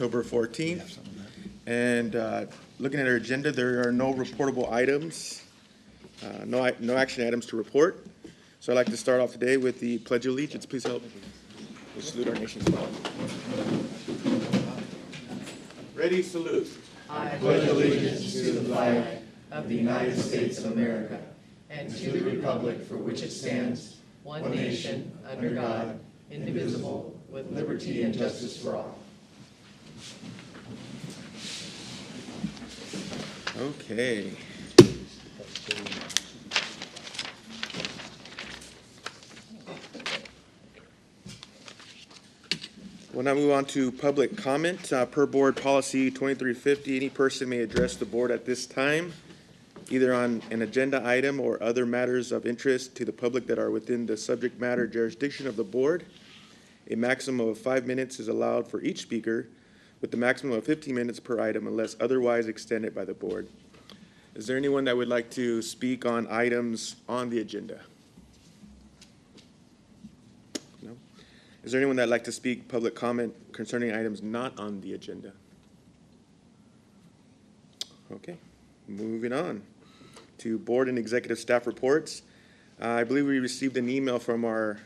October 14th. And looking at our agenda, there are no reportable items, no action items to report. So I'd like to start off today with the Pledge of Allegiance. Please help. We'll salute our nation's flag. Ready, salute. I pledge allegiance to the flag of the United States of America and to the republic for which it stands, one nation, under God, indivisible, with liberty and justice for all. Okay. We'll now move on to public comment. Per board policy 2350, any person may address the board at this time, either on an agenda item or other matters of interest to the public that are within the subject matter jurisdiction of the board. A maximum of 5 minutes is allowed for each speaker, with the maximum of 15 minutes per item unless otherwise extended by the board. Is there anyone that would like to speak on items on the agenda? No? Is there anyone that would like to speak public comment concerning items not on the agenda? Okay, moving on to board and executive staff reports. I believe we received an email from our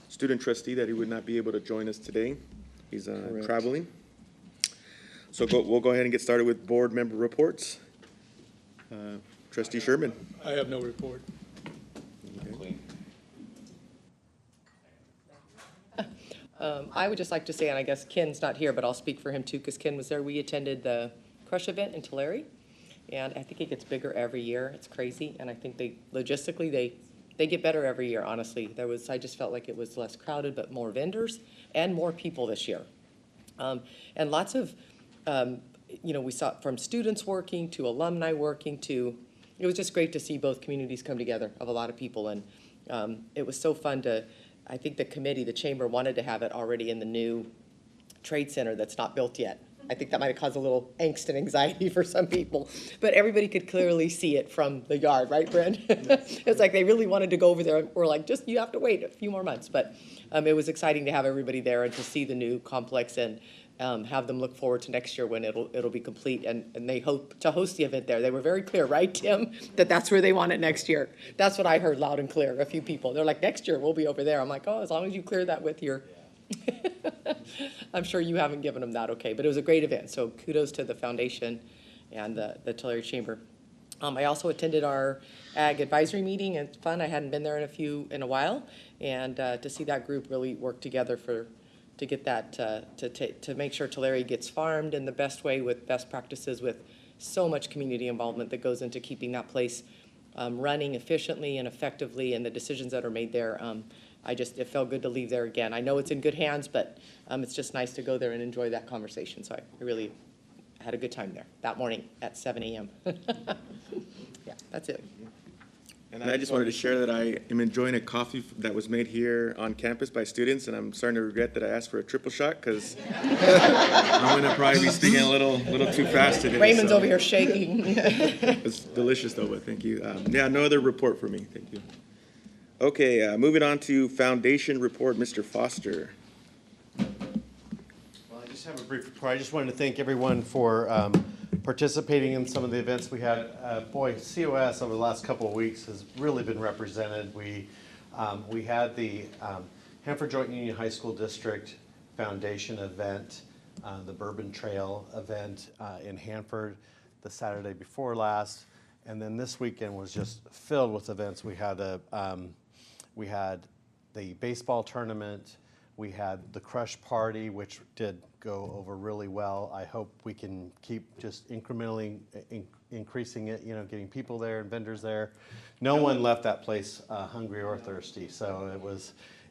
student trustee that he would not be able to join us today. He's traveling. So we'll go ahead and get started with board member reports. Trustee Sherman. I have no report. Okay. I would just like to say, and I guess Ken's not here, but I'll speak for him too, because Ken was there. We attended the Crush event in Tulare, and I think it gets bigger every year. It's crazy, and I think logistically they get better every year. Honestly, I just felt like it was less crowded, but more vendors and more people this year, and lots of. We saw from students working to alumni working to, it was just great to see both communities come together of a lot of people. And it was so fun I think the chamber wanted to have it already in the new trade center that's not built yet. I think that might have caused a little angst and anxiety for some people, but everybody could clearly see it from the yard, right, Brent? It's like they really wanted to go over there. We're like, you have to wait a few more months. But it was exciting to have everybody there and to see the new complex and have them look forward to next year when it'll be complete, and they hope to host the event there. They were very clear, right, Tim, that's where they want it next year. That's what I heard loud and clear, a few people. They're like, next year we'll be over there. I'm like, as long as you clear that with your... I'm sure you haven't given them that okay, but it was a great event, so kudos to the foundation and the Tulare Chamber. I also attended our Ag Advisory meeting, and it's fun. I hadn't been there in a while, and to see that group really work together to get that, to make sure Tulare gets farmed in the best way with best practices, with so much community involvement that goes into keeping that place running efficiently and effectively, and the decisions that are made there. It felt good to leave there again. I know it's in good hands, but it's just nice to go there and enjoy that conversation. So I really had a good time there that morning at 7 a.m. Yeah, that's it. And I just wanted to share that I am enjoying a coffee that was made here on campus by students, and I'm starting to regret that I asked for a triple shot because I'm going to probably be speaking a little too fast today. Raymond's over here shaking. It's delicious though, but thank you. No other report for me. Thank you. Okay, moving on to foundation report, Mr. Foster. Well, I just have a brief report. I just wanted to thank everyone for participating in some of the events we had. COS over the last couple of weeks has really been represented. We had the Hanford Joint Union High School District Foundation event, the Bourbon Trail event in Hanford the Saturday before last, and then this weekend was just filled with events. We had the baseball tournament. We had the Crush Party, which did go over really well. I hope we can keep just incrementally increasing it, getting people there and vendors there. No one left that place hungry or thirsty, so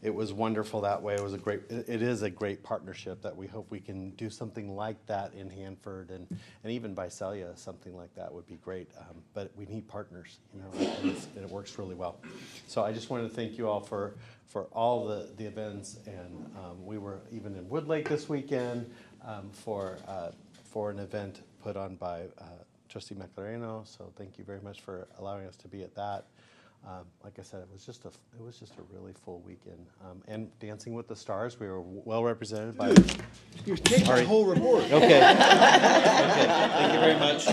it was wonderful that way. It is a great partnership that we hope we can do something like that in Hanford and even Visalia. Something like that would be great, but we need partners, and it works really well. So I just wanted to thank you all for all the events, and we were even in Woodlake this weekend for an event put on by Trustee Maclareno, so thank you very much for allowing us to be at that. Like I said, it was just a really full weekend. And Dancing with the Stars, we were well represented by. You're taking the whole report. Okay. Okay. Thank you very much.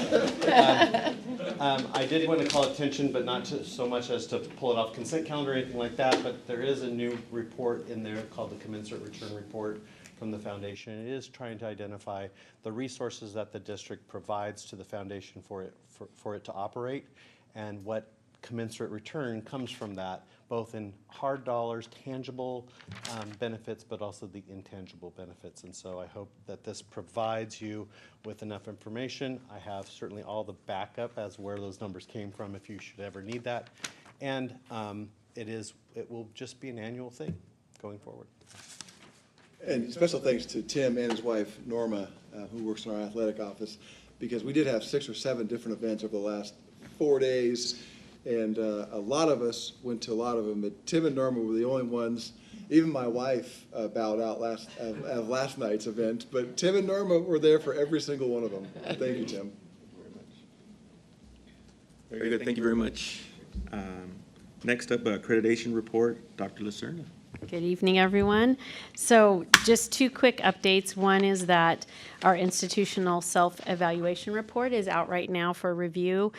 I did want to call attention, but not so much as to pull it off consent calendar or anything like that. But there is a new report in there called the Commensurate Return Report from the foundation. It is trying to identify the resources that the district provides to the foundation for it to operate, and what commensurate return comes from that, both in hard dollars, tangible benefits, but also the intangible benefits. And so I hope that this provides you with enough information. I have certainly all the backup as where those numbers came from if you should ever need that. And it will just be an annual thing going forward. And special thanks to Tim and his wife, Norma, who works in our athletic office, because we did have 6 or 7 different events over the last 4 days. And a lot of us went to a lot of them, but Tim and Norma were the only ones. Even my wife bowed out last night's event, but Tim and Norma were there for every single one of them. Thank you, Tim. Very good, thank you very much. Next up, accreditation report, Dr. Lacerna. Good evening, everyone. So just 2 quick updates. One is that our institutional self-evaluation report is out right now for review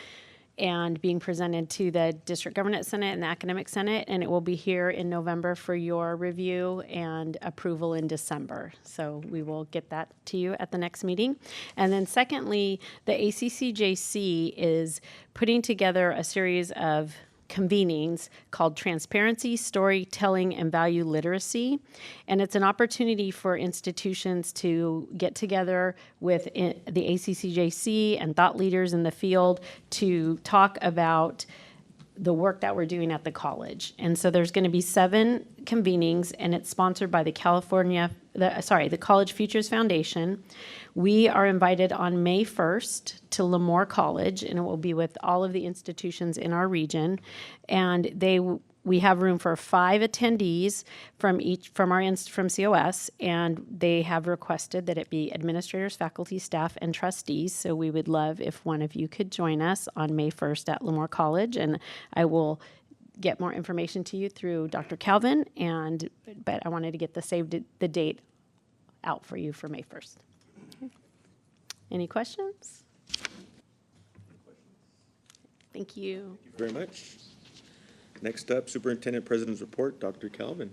and being presented to the District Governance Senate and the Academic Senate, and it will be here in November for your review and approval in December. So we will get that to you at the next meeting. And then secondly, the ACCJC is putting together a series of convenings called Transparency, Storytelling, and Value Literacy. And it's an opportunity for institutions to get together with the ACCJC and thought leaders in the field to talk about the work that we're doing at the college. And so there's going to be 7 convenings, and it's sponsored by the College Futures Foundation. We are invited on May 1st to Lemoore College, and it will be with all of the institutions in our region. And we have room for 5 attendees from COS, and they have requested that it be administrators, faculty, staff, and trustees. So we would love if one of you could join us on May 1st at Lemoore College, and I will get more information to you through Dr. Calvin, but I wanted to get the date out for you for May 1st. Any questions? Thank you. Thank you very much. Next up, Superintendent President's report, Dr. Calvin.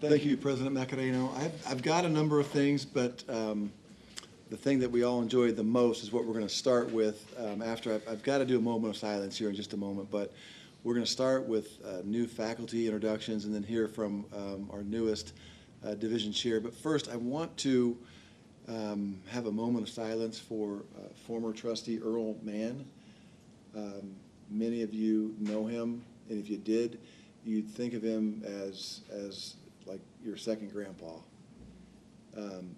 Thank you, President Macareno. I've got a number of things, but the thing that we all enjoyed the most is what we're going to start with after. I've got to do a moment of silence here in just a moment, but we're going to start with new faculty introductions and then hear from our newest division chair. But first, I want to have a moment of silence for former trustee Earl Mann. Many of you know him, and if you did, you'd think of him as like your second grandpa.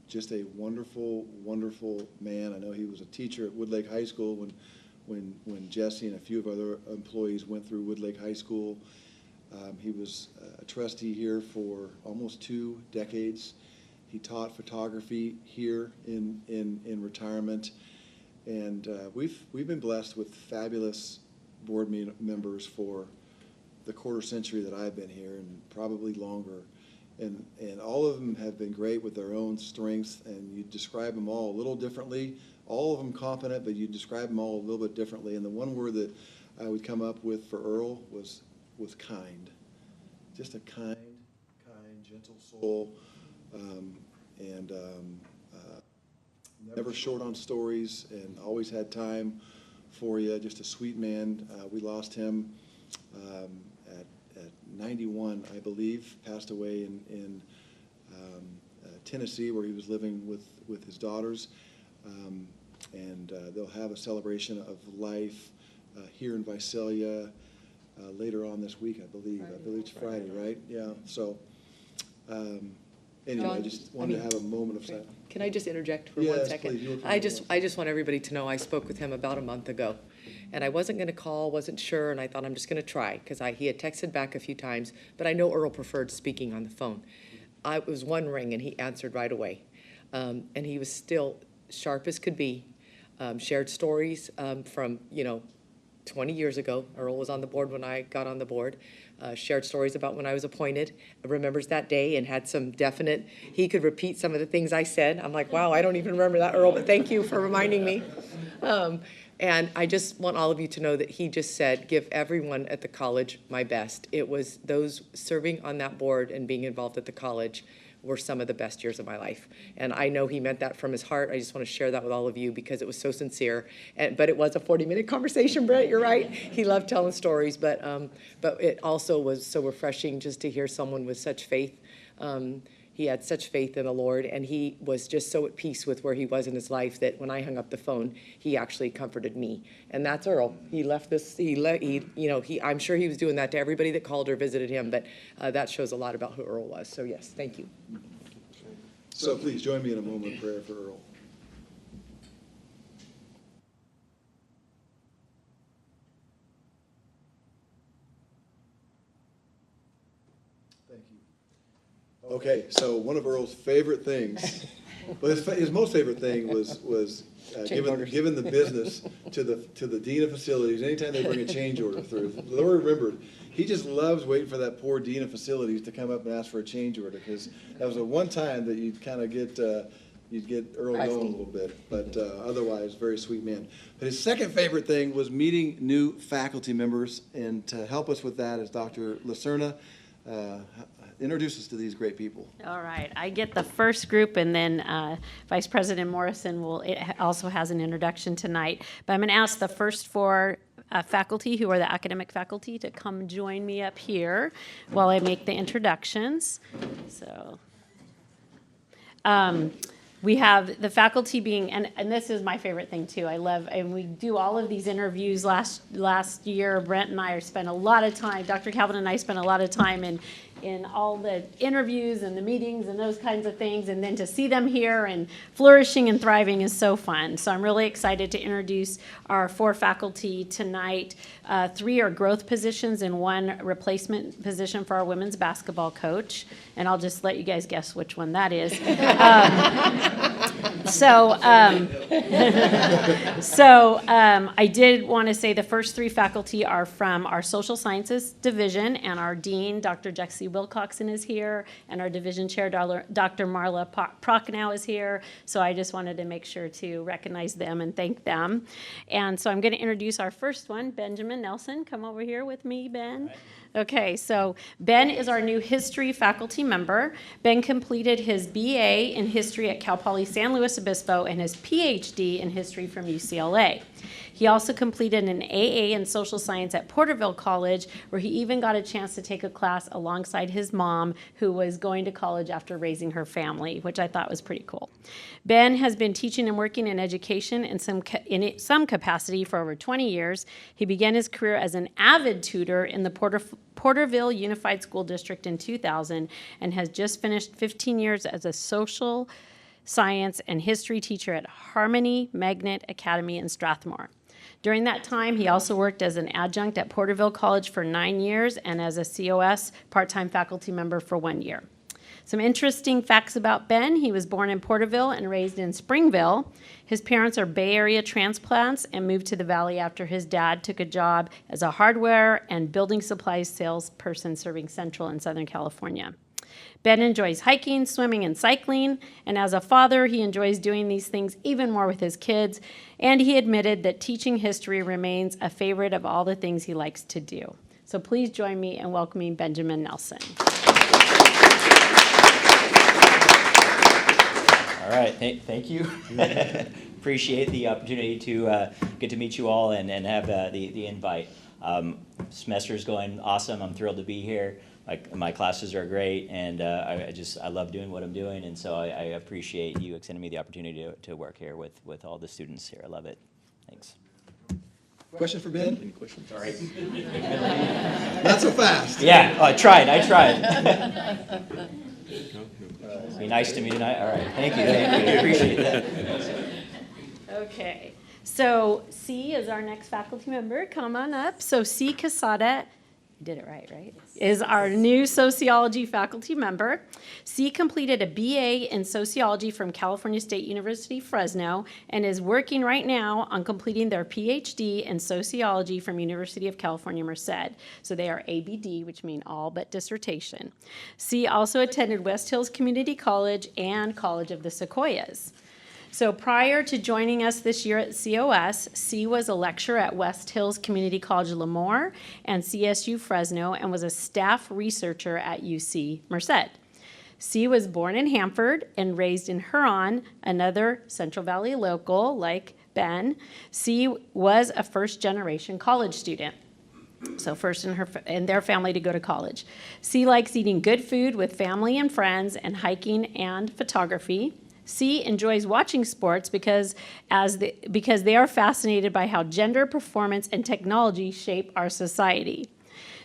Just a wonderful, wonderful man. I know he was a teacher at Woodlake High School when Jesse and a few of other employees went through Woodlake High School. He was a trustee here for almost 2 decades. He taught photography here in retirement, and we've been blessed with fabulous board members for the quarter century that I've been here, and probably longer. And all of them have been great with their own strengths, and you describe them all a little differently. All of them competent, but you describe them all a little bit differently. And the one word that I would come up with for Earl was kind. Just a kind, gentle soul, never short on stories, and always had time for you. Just a sweet man. We lost him at 91, I believe. Passed away in Tennessee, where he was living with his daughters. They'll have a celebration of life here in Visalia later on this week, I believe. I believe it's Friday, right? Yeah. So anyway, I just wanted to have a moment of silence. Can I just interject for Yes, 1 second? please. I just want everybody to know I spoke with him about a month ago, and I wasn't going to call, wasn't sure, and I thought I'm just going to try because he had texted back a few times, but I know Earl preferred speaking on the phone. It was one ring, and he answered right away, and he was still sharp as could be. Shared stories from 20 years ago. Earl was on the board when I got on the board, shared stories about when I was appointed, remembers that day and had some definite, he could repeat some of the things I said. I'm like, wow, I don't even remember that, Earl, but thank you for reminding me. And I just want all of you to know that he just said, give everyone at the college my best. It was those serving on that board and being involved at the college were some of the best years of my life. And I know he meant that from his heart. I just want to share that with all of you because it was so sincere. But it was a 40-minute conversation, Brett, you're right. He loved telling stories, but it also was so refreshing just to hear someone with such faith. He had such faith in the Lord, and he was just so at peace with where he was in his life that when I hung up the phone, he actually comforted me. And that's Earl. He left this, I'm sure he was doing that to everybody that called or visited him, but that shows a lot about who Earl was. So yes, thank you. So please join me in a moment of prayer for Earl. Thank you. Okay, so one of Earl's favorite things, well, his most favorite thing was giving the business to the dean of facilities anytime they bring a change order through. The Lord remembered, he just loves waiting for that poor dean of facilities to come up and ask for a change order, because that was the one time that you'd kind of get Earl going a little bit, but otherwise, very sweet man. But his second favorite thing was meeting new faculty members, and to help us with that is Dr. Lacerna. Introduce us to these great people. All right, I get the first group, and then Vice President Morrison also has an introduction tonight. But I'm going to ask the first four faculty, who are the academic faculty, to come join me up here while I make the introductions. So we have the faculty being, and this is my favorite thing too. I love, and we do all of these interviews last year. Brent and I spent a lot of time, Dr. Calvin and I spent a lot of time in all the interviews and the meetings and those kinds of things, and then to see them here and flourishing and thriving is so fun. So I'm really excited to introduce our four faculty tonight. 3 are growth positions and 1 replacement position for our women's basketball coach, and I'll just let you guys guess which one that is. I did want to say the first 3 faculty are from our social sciences division, and our dean, Dr. Jexie Wilcoxon, is here, and our division chair, Dr. Marla Prochnow, is here. So I just wanted to make sure to recognize them and thank them. And so I'm going to introduce our first one, Benjamin Nelson. Come over here with me, Ben. Okay, so Ben is our new history faculty member. Ben completed his BA in history at Cal Poly San Luis Obispo and his PhD in history from UCLA. He also completed an AA in social science at Porterville College, where he even got a chance to take a class alongside his mom, who was going to college after raising her family, which I thought was pretty cool. Ben has been teaching and working in education in some capacity for over 20 years. He began his career as an avid tutor in the Porterville Unified School District in 2000 and has just finished 15 years as a social science and history teacher at Harmony Magnet Academy in Strathmore. During that time, he also worked as an adjunct at Porterville College for 9 years and as a COS part-time faculty member for 1 year. Some interesting facts about Ben. He was born in Porterville and raised in Springville. His parents are Bay Area transplants and moved to the Valley after his dad took a job as a hardware and building supplies salesperson serving Central and Southern California. Ben enjoys hiking, swimming, and cycling, and as a father, he enjoys doing these things even more with his kids, and he admitted that teaching history remains a favorite of all the things he likes to do. So please join me in welcoming Benjamin Nelson. All right, thank you. Appreciate the opportunity to get to meet you all and have the invite. Semester's going awesome. I'm thrilled to be here. My classes are great, and I love doing what I'm doing, and so I appreciate you extending me the opportunity to work here with all the students here. I love it. Thanks. Question for Ben? Any questions? Sorry. Not so fast. Yeah, I tried. Be nice to me tonight. All right, thank you. I appreciate that. Okay, so C is our next faculty member. Come on up. So C. Casada did it right? Is our new sociology faculty member. C completed a BA in sociology from California State University, Fresno, and is working right now on completing their PhD in sociology from University of California, Merced. So they are ABD, which mean all but dissertation. C also attended West Hills Community College and College of the Sequoias. So prior to joining us this year at COS, C was a lecturer at West Hills Community College Lemoore and CSU Fresno and was a staff researcher at UC Merced. C was born in Hanford and raised in Huron, another Central Valley local like Ben. C was a first-generation college student. So first in their family to go to college. C likes eating good food with family and friends and hiking and photography. C enjoys watching sports because they are fascinated by how gender, performance, and technology shape our society.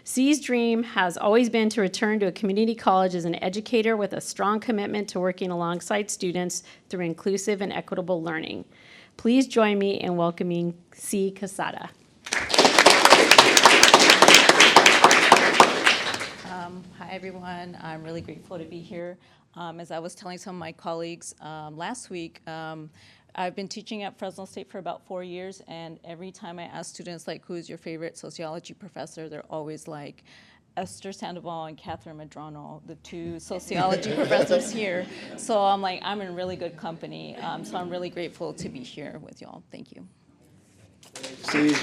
C's dream has always been to return to a community college as an educator with a strong commitment to working alongside students through inclusive and equitable learning. Please join me in welcoming C. Casada. Hi, everyone. I'm really grateful to be here. As I was telling some of my colleagues last week, I've been teaching at Fresno State for about 4 years, and every time I ask students, like, who's your favorite sociology professor, they're always like, Esther Sandoval and Catherine Medrano, the two sociology professors here. So I'm like, I'm in really good company. So I'm really grateful to be here with y'all. Thank you. See,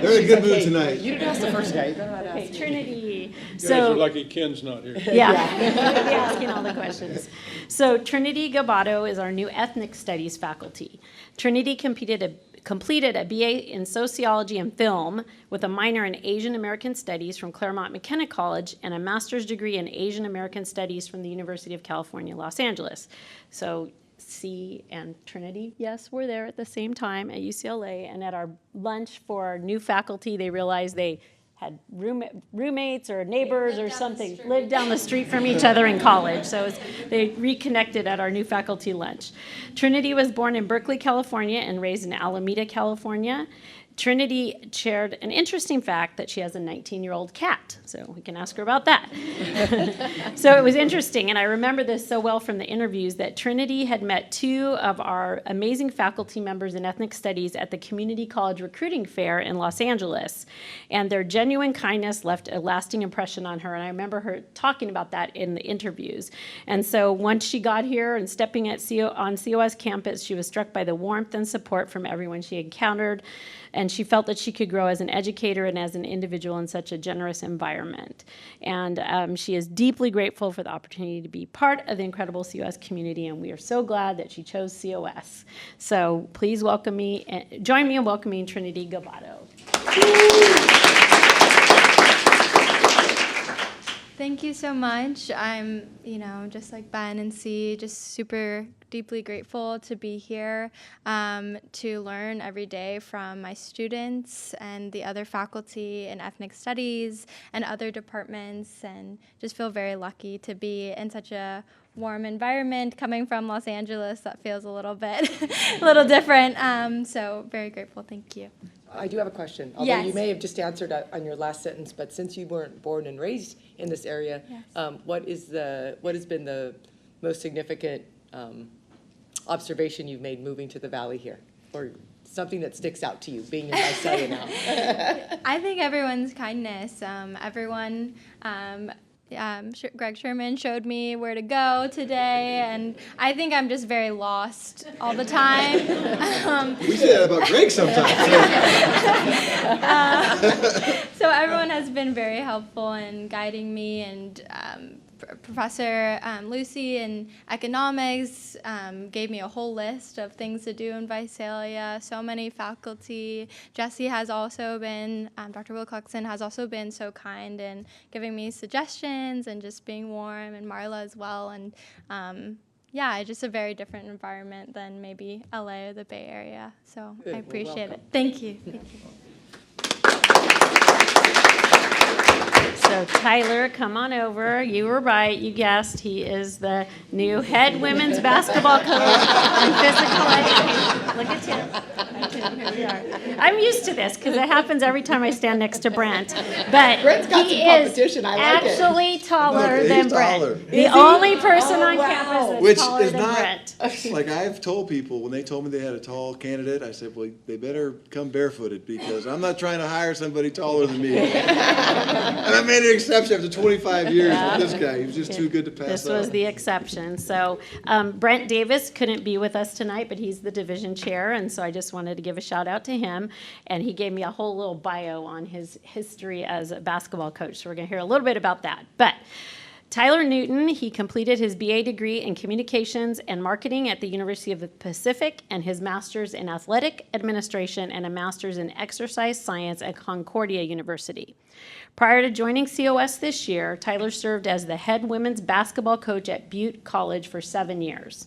they're in a good mood tonight. You didn't ask the first guy. You go ahead and Okay, ask. Trinity. You guys So are lucky Ken's not here. yeah, we'll be asking all the questions. So Trinity Gabato is our new ethnic studies faculty. Trinity completed a BA in sociology and film with a minor in Asian American studies from Claremont McKenna College and a master's degree in Asian American studies from the University of California, Los Angeles. So C and Trinity, yes, were there at the same time at UCLA, and at our lunch for our new faculty, they realized they had roommates or neighbors or something, lived down the street from each other in college. So they reconnected at our new faculty lunch. Trinity was born in Berkeley, California, and raised in Alameda, California. Trinity shared an interesting fact that she has a 19-year-old cat, so we can ask her about that. So it was interesting, and I remember this so well from the interviews, that Trinity had met two of our amazing faculty members in ethnic studies at the Community College Recruiting Fair in Los Angeles, and their genuine kindness left a lasting impression on her, and I remember her talking about that in the interviews. And so once she got here and stepping on COS campus, she was struck by the warmth and support from everyone she encountered, and she felt that she could grow as an educator and as an individual in such a generous environment. And she is deeply grateful for the opportunity to be part of the incredible COS community, and we are so glad that she chose COS. So please join me in welcoming Trinity Gabato. Thank you so much. I'm, just like Ben and C, just super deeply grateful to be here, to learn every day from my students and the other faculty in ethnic studies and other departments, and just feel very lucky to be in such a warm environment. Coming from Los Angeles, that feels a little bit, a little different. So very grateful. Thank you. I do have a question. Although Yes. you may have just answered on your last sentence, but since you weren't born and raised in this area, Yes. what has been the most significant observation you've made moving to the Valley here, or something that sticks out to you, being in Visalia now? I think everyone's kindness. Greg Sherman showed me where to go today, and I think I'm just very lost all the time. We say that about Greg sometimes. So everyone has been very helpful in guiding me, and Professor Lucy in economics gave me a whole list of things to do in Visalia. So many faculty. Jesse has also been, Dr. Wilcoxon has also been so kind in giving me suggestions and just being warm, and Marla as well. And just a very different environment than maybe LA or the Bay Area. So Good. I Well, appreciate welcome. it. Thank you. Thank you. So So Tyler, come on over. You were right. You guessed. He is the new head women's basketball coach and physical education. Look at Tim. Here we are. I'm used to this because it happens every time I stand next to Brent. But Brent's got he some competition. is I like it. actually taller Look, than he's Brent. taller. The only person on campus that's Which taller is than not, Brent. like I've told people, when they told me they had a tall candidate, I said, well, they better come barefooted because I'm not trying to hire somebody taller than me. And I made an exception after 25 years with this guy. He was just too good to pass This up. was the exception. So Brent Davis couldn't be with us tonight, but he's the division chair, and so I just wanted to give a shout out to him. And he gave me a whole little bio on his history as a basketball coach. So we're going to hear a little bit about that. But Tyler Newton, he completed his BA degree in Communications and Marketing at the University of the Pacific and his master's in Athletic Administration and a master's in Exercise Science at Concordia University. Prior to joining COS this year, Tyler served as the head women's basketball coach at Butte College for 7 years.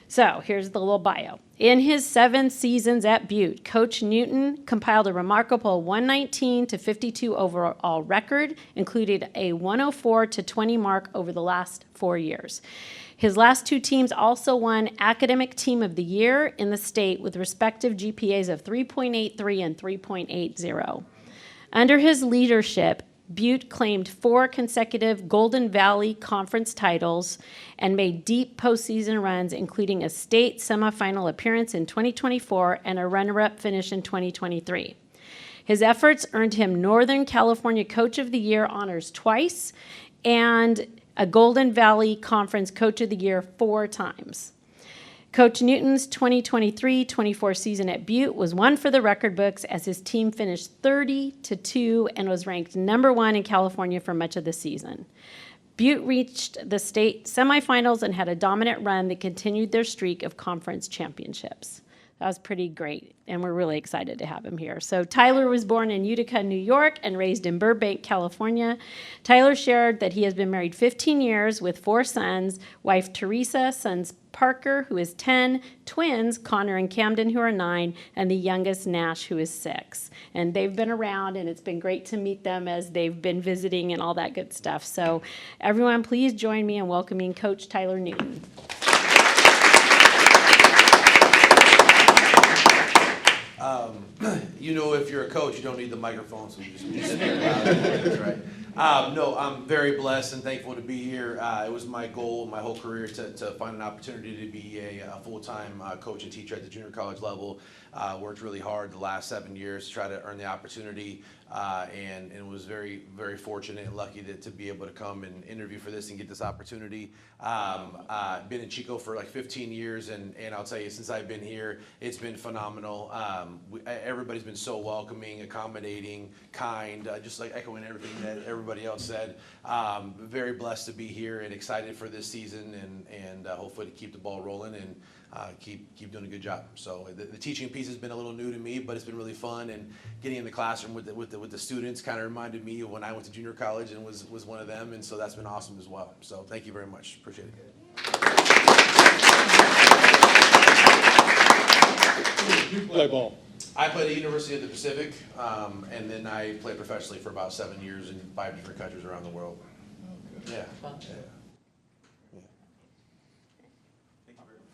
So here's the little bio. In his 7 seasons at Butte, Coach Newton compiled a remarkable 119 to 52 overall record, including a 104 to 20 mark over the last 4 years. His last 2 teams also won Academic Team of the Year in the state with respective GPAs of 3.83 and 3.80. Under his leadership, Butte claimed 4 consecutive Golden Valley Conference titles and made deep postseason runs, including a state semifinal appearance in 2024 and a runner-up finish in 2023. His efforts earned him Northern California Coach of the Year honors twice and a Golden Valley Conference Coach of the Year 4 times. Coach Newton's 2023-24 season at Butte was one for the record books as his team finished 30-2 and was ranked number 1 in California for much of the season. Butte reached the state semifinals and had a dominant run that continued their streak of conference championships. That was pretty great, and we're really excited to have him here. So Tyler was born in Utica, New York, and raised in Burbank, California. Tyler shared that he has been married 15 years with 4 sons, wife Teresa, sons Parker, who is 10, twins, Connor and Camden, who are 9, and the youngest, Nash, who is 6. And they've been around, and it's been great to meet them as they've been visiting and all that good stuff. So everyone, please join me in welcoming Coach Tyler Newton. You know, if you're a coach, you don't need the microphone, so you just sit there loud. That's right. No, I'm very blessed and thankful to be here. It was my goal my whole career to find an opportunity to be a full-time coach and teacher at the junior college level. Worked really hard the last 7 years to try to earn the opportunity, and was very, very fortunate and lucky to be able to come and interview for this and get this opportunity. Been in Chico for like 15 years, and I'll tell you, since I've been here, it's been phenomenal. Everybody's been so welcoming, accommodating, kind, just like echoing everything that everybody else said. Very blessed to be here and excited for this season, and hopefully to keep the ball rolling and keep doing a good job. So the teaching piece has been a little new to me, but it's been really fun, and getting in the classroom with the students kind of reminded me of when I went to junior college and was one of them, and so that's been awesome as well. So thank you very much. Appreciate it. You play ball. I played at the University of the Pacific, and then I played professionally for about 7 years in 5 different countries around the world. Yeah. Yeah.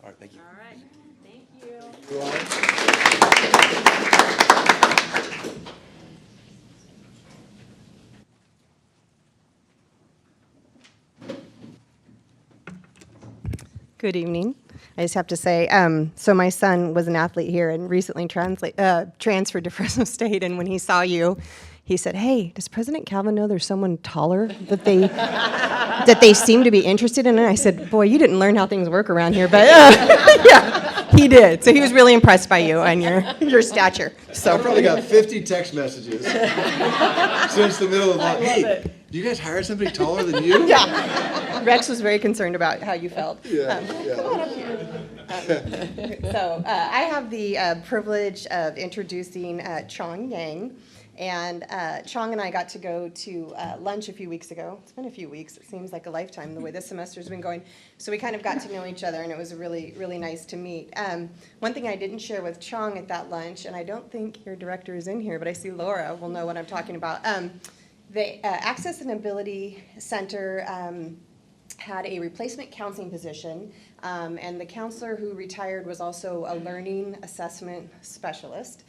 All right, thank you. All right, thank you. Good evening. I just have to say, so my son was an athlete here and recently transferred to Fresno State, and when he saw you, he said, "Hey, does President Calvin know there's someone taller that they seem to be interested in?" And I said, "Boy, you didn't learn how things work around here," but yeah, he did. So he was really impressed by you and your stature. So I probably got 50 text messages since the middle of the night. Hey, do you guys hire somebody taller than you? Yeah. Rex was very concerned about how you felt. Yeah. Come on up here. So I have the privilege of introducing Chong Yang. And Chong and I got to go to lunch a few weeks ago. It's been a few weeks. It seems like a lifetime the way this semester's been going. So we kind of got to know each other, and it was really, really nice to meet. One thing I didn't share with Chong at that lunch, and I don't think your director is in here, but I see Laura will know what I'm talking about. The Access and Ability Center had a replacement counseling position, and the counselor who retired was also a learning assessment specialist,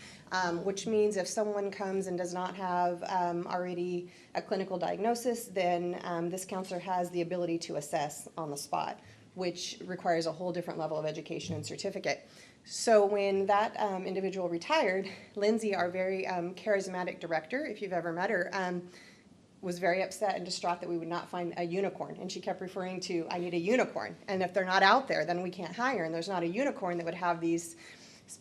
which means if someone comes and does not have already a clinical diagnosis, then this counselor has the ability to assess on the spot, which requires a whole different level of education and certificate. So when that individual retired, Lindsay, our very charismatic director, if you've ever met her, was very upset and distraught that we would not find a unicorn. And she kept referring to, I need a unicorn. And if they're not out there, then we can't hire. And there's not a unicorn that would have these,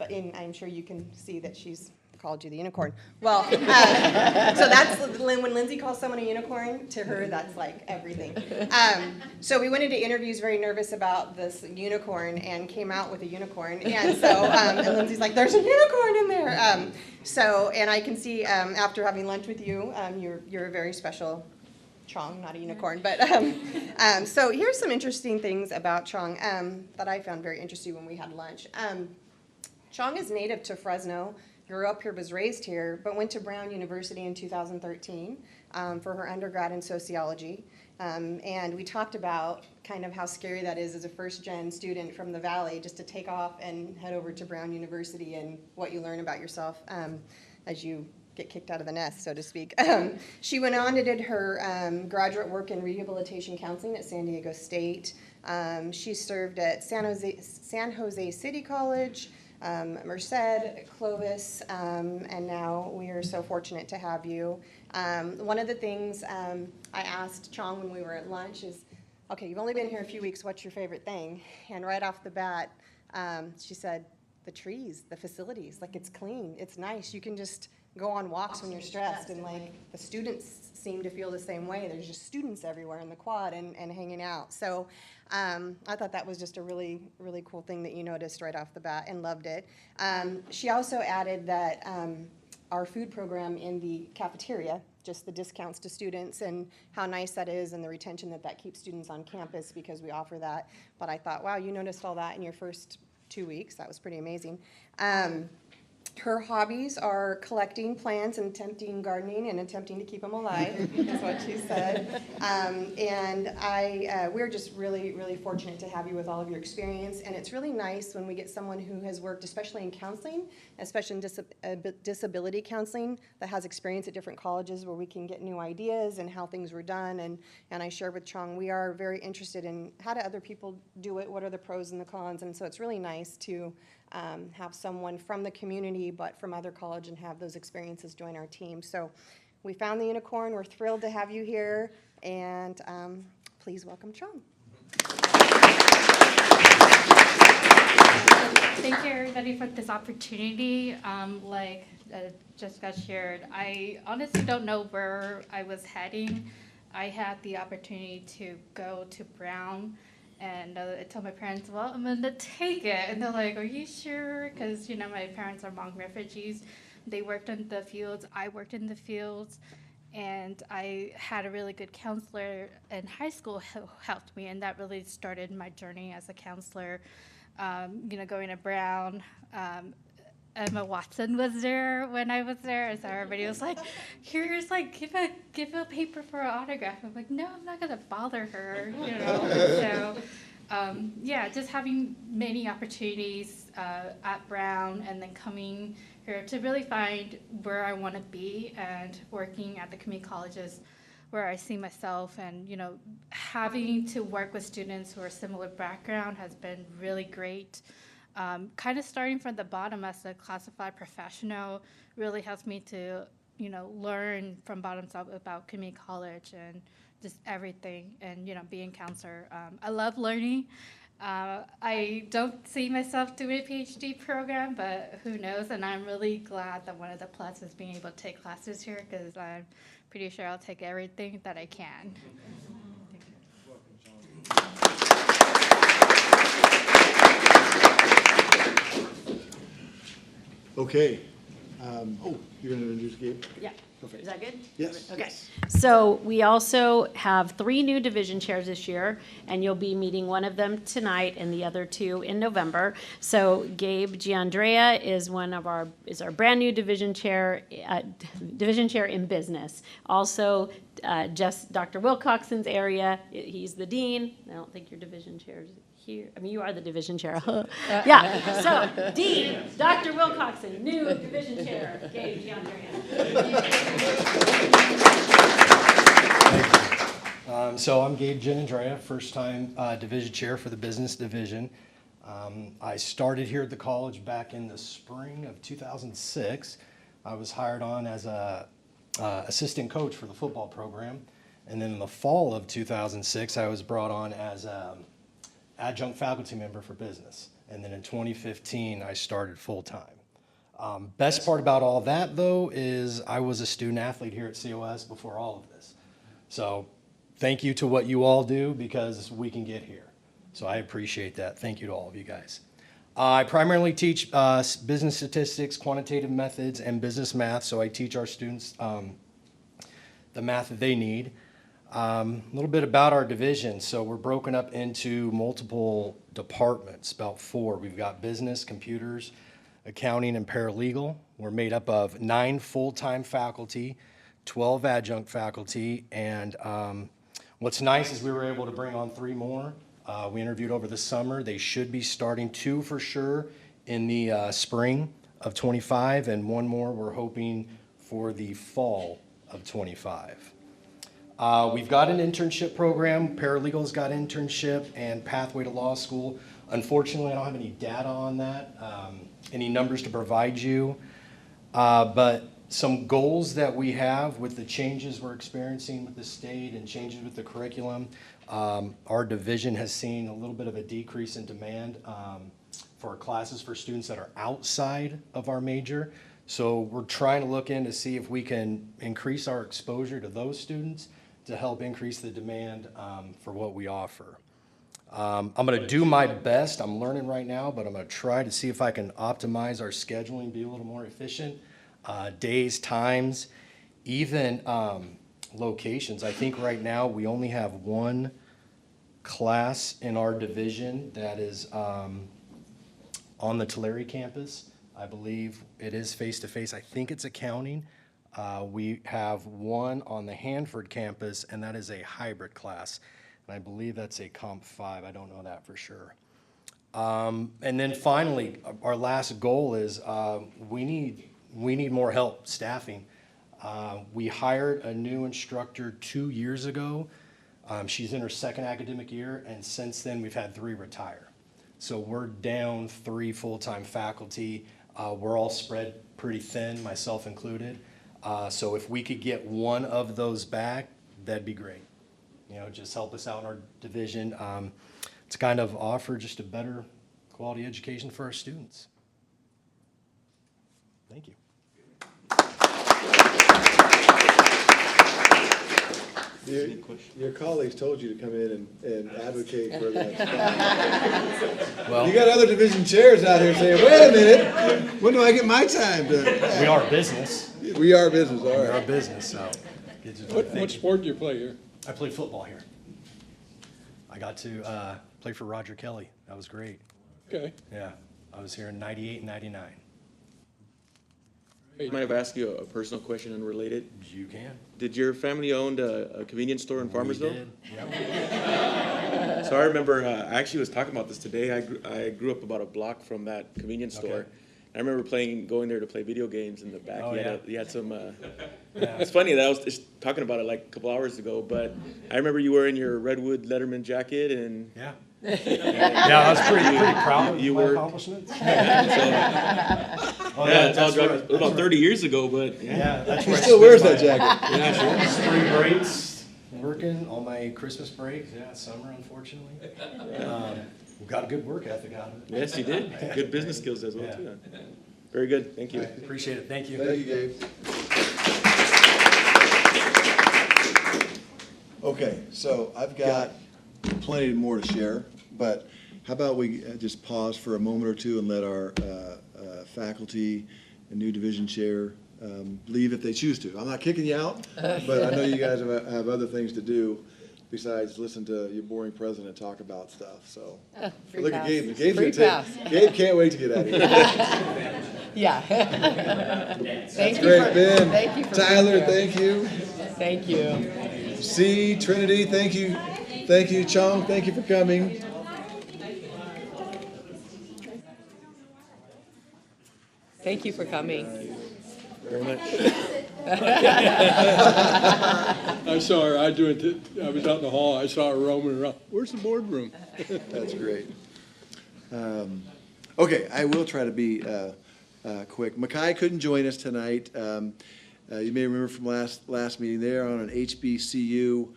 and I'm sure you can see that she's called you the unicorn. Well, so that's, when Lindsay calls someone a unicorn, to her, that's like everything. So we went into interviews very nervous about this unicorn and came out with a unicorn. And so, and Lindsay's like, there's a unicorn in there. And I can see after having lunch with you, you're a very special Chong, not a unicorn. But so here's some interesting things about Chong that I found very interesting when we had lunch. Chong is native to Fresno, grew up here, was raised here, but went to Brown University in 2013 for her undergrad in sociology. And we talked about kind of how scary that is as a first-gen student from the Valley, just to take off and head over to Brown University and what you learn about yourself as you get kicked out of the nest, so to speak. She went on and did her graduate work in rehabilitation counseling at San Diego State. She served at San Jose City College, Merced, Clovis, and now we are so fortunate to have you. One of the things I asked Chong when we were at lunch is, okay, you've only been here a few weeks, what's your favorite thing? And right off the bat, she said, the trees, the facilities, like it's clean, it's nice, you can just go on walks when you're stressed, and like the students seem to feel the same way. There's just students everywhere in the quad and hanging out. So I thought that was just a really, really cool thing that you noticed right off the bat and loved it. She also added that our food program in the cafeteria, just the discounts to students and how nice that is and the retention that keeps students on campus because we offer that. But I thought, wow, you noticed all that in your first 2 weeks. That was pretty amazing. Her hobbies are collecting plants and attempting gardening and attempting to keep them alive, is what she said. And we're just really, really fortunate to have you with all of your experience. And it's really nice when we get someone who has worked, especially in counseling, especially in disability counseling, that has experience at different colleges where we can get new ideas and how things were done. And I shared with Chong, we are very interested in how do other people do it, what are the pros and the cons. And so it's really nice to have someone from the community but from other college and have those experiences join our team. So we found the unicorn. We're thrilled to have you here, and please welcome Chong. Thank you everybody for this opportunity. Like Jessica shared, I honestly don't know where I was heading. I had the opportunity to go to Brown, and I told my parents, well, I'm going to take it. And they're like, are you sure? Because, you know, my parents are Hmong refugees. They worked in the fields. I worked in the fields. And I had a really good counselor in high school who helped me. And that really started my journey as a counselor, you know, going to Brown. Emma Watson was there when I was there, and so everybody was like, here's like, give a paper for an autograph. I'm like, no, I'm not gonna bother her, you know. So yeah, just having many opportunities at Brown, and then coming here to really find where I want to be, and working at the community colleges where I see myself, and you know, having to work with students who are similar background has been really great. Kind of starting from the bottom as a classified professional really helps me to, you know, learn from bottoms up about community college and just everything, and, you know, being a counselor. I love learning. I don't see myself doing a PhD program, but who knows, and I'm really glad that one of the pluses is being able to take classes here, because I'm pretty sure I'll take everything that I can. Okay. You're going to introduce Gabe? Yeah. Perfect. Is that good? Yes. Okay. So we also have 3 new division chairs this year, and you'll be meeting one of them tonight and the other 2 in November. So Gabe Giandrea is our brand new division chair in business. Also, just Dr. Wilcoxon's area, he's the dean. I don't think your division chair is here. I mean, you are the division chair. Yeah. So Dean, Dr. Wilcoxon, new division chair, Gabe Giandrea. So I'm Gabe Giandrea, first-time division chair for the business division. I started here at the college back in the spring of 2006. I was hired on as a assistant coach for the football program, and then in the fall of 2006, I was brought on as adjunct faculty member for business, and then in 2015, I started full-time. Best part about all that, though, is I was a student athlete here at COS before all of this. So thank you to what you all do because we can get here. So I appreciate that. Thank you to all of you guys. I primarily teach business statistics, quantitative methods, and business math. So I teach our students the math that they need. A little bit about our division. So we're broken up into multiple departments, about 4. We've got business, computers, accounting, and paralegal. We're made up of 9 full-time faculty, 12 adjunct faculty, and what's nice is we were able to bring on 3 more. We interviewed over the summer. They should be starting 2 for sure in the spring of 25, and 1 more we're hoping for the fall of 25. We've got an internship program. Paralegals got internship and pathway to law school. Unfortunately, I don't have any data on that, any numbers to provide you, but some goals that we have with the changes we're experiencing with the state and changes with the curriculum. Our division has seen a little bit of a decrease in demand for our classes for students that are outside of our major. So we're trying to look in to see if we can increase our exposure to those students to help increase the demand for what we offer. I'm going to do my best. I'm learning right now, but I'm going to try to see if I can optimize our scheduling, be a little more efficient. Days, times, even locations. I think right now we only have 1 class in our division that is on the Tulare campus. I believe it is face-to-face. I think it's accounting. We have 1 on the Hanford campus, and that is a hybrid class. And I believe that's a Comp 5. I don't know that for sure. And then finally, our last goal is we need more help staffing. We hired a new instructor 2 years ago. She's in her 2nd academic year, and since then we've had 3 retire. So we're down 3 full-time faculty. We're all spread pretty thin, myself included. So if we could get 1 of those back, that'd be great. You know, just help us out in our division to kind of offer just a better quality education for our students. Thank you. Your colleagues told you to come in and advocate for that. Well, you got other division chairs out here saying, wait a minute, when do I get my time to? We are business. We are business, all We right. are business, so. What sport do you play here? I played football here. I got to play for Roger Kelly. That was great. Okay. Yeah, I was here in 98 and 99. Might I ask you a personal question unrelated? You can. Did your family own a convenience store in Farmersville? We did. Yep. So I remember, I actually was talking about this today. I grew up about a block from that convenience store. Okay. I remember going there to play video games in the back. Oh, You had some, Yeah. it's funny that I was just talking about it like a couple hours ago, but I remember you wearing your Redwood Letterman jacket and. Yeah. Yeah, I was pretty proud of You my were- accomplishments. Yeah, it's all it was about 30 years ago, but. Yeah, that's He where I still spent wears my- that jacket. Yeah, sure. Spring breaks, working, all my Christmas breaks, yeah, summer, unfortunately. We've got a good work ethic out of it. Yes, you did. Good business skills as well, Yeah. too. Very good. Thank you. I appreciate it, thank you. Thank you, Gabe. Okay, so I've got plenty more to share, but how about we just pause for a moment or two and let our faculty and new division chair leave if they choose to. I'm not kicking you out, but I know you guys have other things to do besides listen to your boring president talk about stuff, so. Free Look pass. at Gabe. Gabe's Free gonna pass. Gabe can't wait to get out of here. Yeah. Thank you Great, for, Ben. thank you for Tyler, being here. thank you. Thank you. C, Trinity, thank you. Thank you, Chong, thank you for coming. Thank you for coming. Very much. I saw her, I was out in the hall, I saw her roaming around. Where's the boardroom? That's great. Okay, I will try to be quick. Mackay couldn't join us tonight. You may remember from last meeting, they're on an HBCU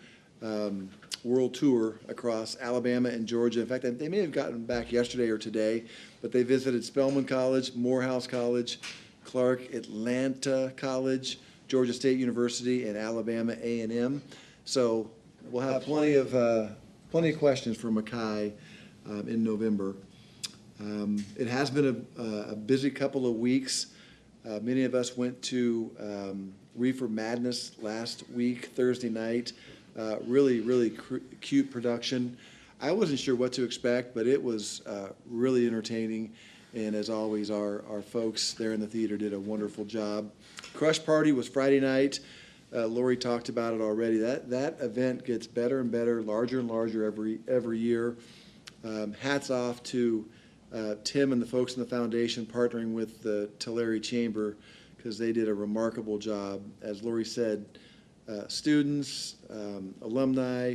world tour across Alabama and Georgia. In fact, they may have gotten back yesterday or today, but they visited Spelman College, Morehouse College, Clark Atlanta College, Georgia State University, and Alabama A&M. So we'll have plenty of questions for Mackay in November. It has been a busy couple of weeks. Many of us went to Reefer Madness last week, Thursday night. Really cute production. I wasn't sure what to expect, but it was really entertaining. And as always, our folks there in the theater did a wonderful job. Crush Party was Friday night. Lori talked about it already. That event gets better and better, larger and larger every year. Hats off to Tim and the folks in the foundation partnering with the Tulare Chamber, because they did a remarkable job. As Lori said, students, alumni,